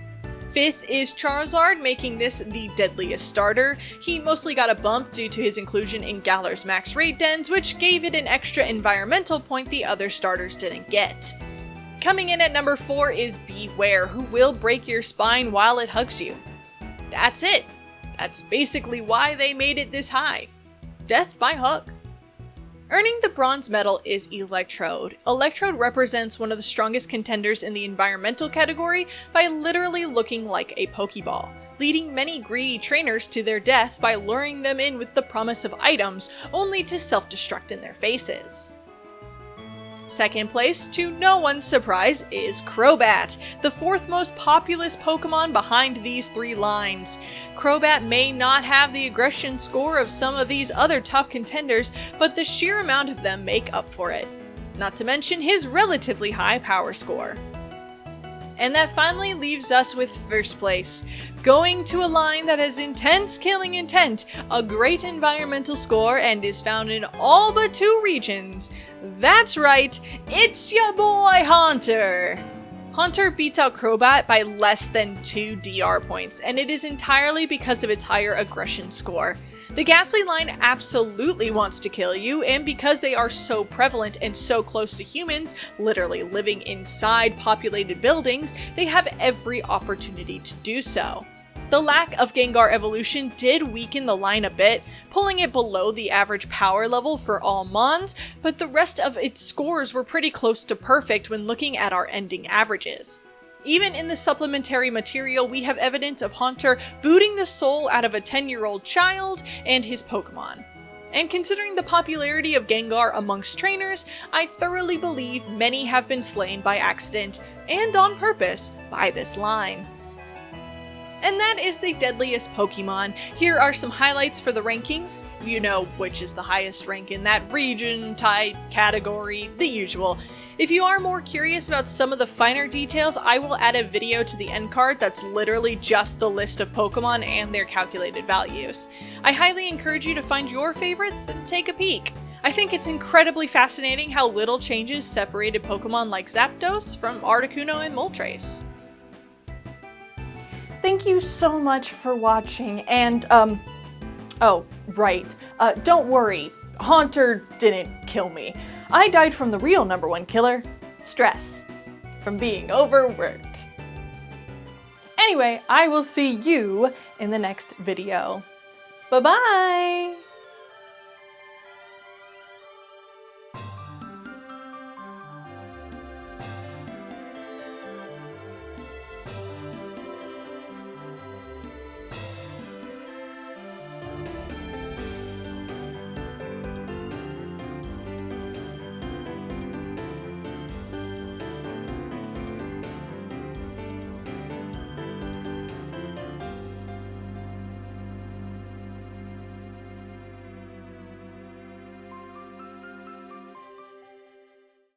5th is Charizard, making this the deadliest starter. He mostly got a bump due to his inclusion in Galar's max raid dens, which gave it an extra environmental point the other starters didn't get. Coming in at number 4 is Beware, who will break your spine while it hugs you. That's it. That's basically why they made it this high. Death by hug. Earning the bronze medal is Electrode. Electrode represents one of the strongest contenders in the environmental category by literally looking like a Pokeball, leading many greedy trainers to their death by luring them in with the promise of items, only to self-destruct in their faces. Second place, to no one's surprise, is Crobat, the 4th most populous Pokemon behind these 3 lines. Crobat may not have the aggression score of some of these other top contenders, but the sheer amount of them make up for it. Not to mention his relatively high power score. And that finally leaves us with first place, going to a line that has intense killing intent, a great environmental score, and is found in all but 2 regions. That's right, it's ya boy Haunter! Haunter beats out Crobat by less than 2 DR points, and it is entirely because of its higher aggression score. The Ghastly line absolutely wants to kill you, and because they are so prevalent and so close to humans, literally living inside populated buildings, they have every opportunity to do so. The lack of Gengar evolution did weaken the line a bit, pulling it below the average power level for all Mons, but the rest of its scores were pretty close to perfect when looking at our ending averages. Even in the supplementary material, we have evidence of Haunter booting the soul out of a 10-year-old child and his Pokemon. And considering the popularity of Gengar amongst trainers, I thoroughly believe many have been slain by accident, and on purpose, by this line. And that is the deadliest Pokemon. Here are some highlights for the rankings. You know which is the highest rank in that region, type, category, the usual. If you are more curious about some of the finer details, I will add a video to the end card that's literally just the list of Pokemon and their calculated values. I highly encourage you to find your favorites and take a peek. I think it's incredibly fascinating how little changes separated Pokemon like Zapdos from Articuno and Moltres. Thank you so much for watching, and oh, right, don't worry, Haunter didn't kill me. I died from the real #1 killer, stress, from being overworked. Anyway, I will see you in the next video. Bye-bye!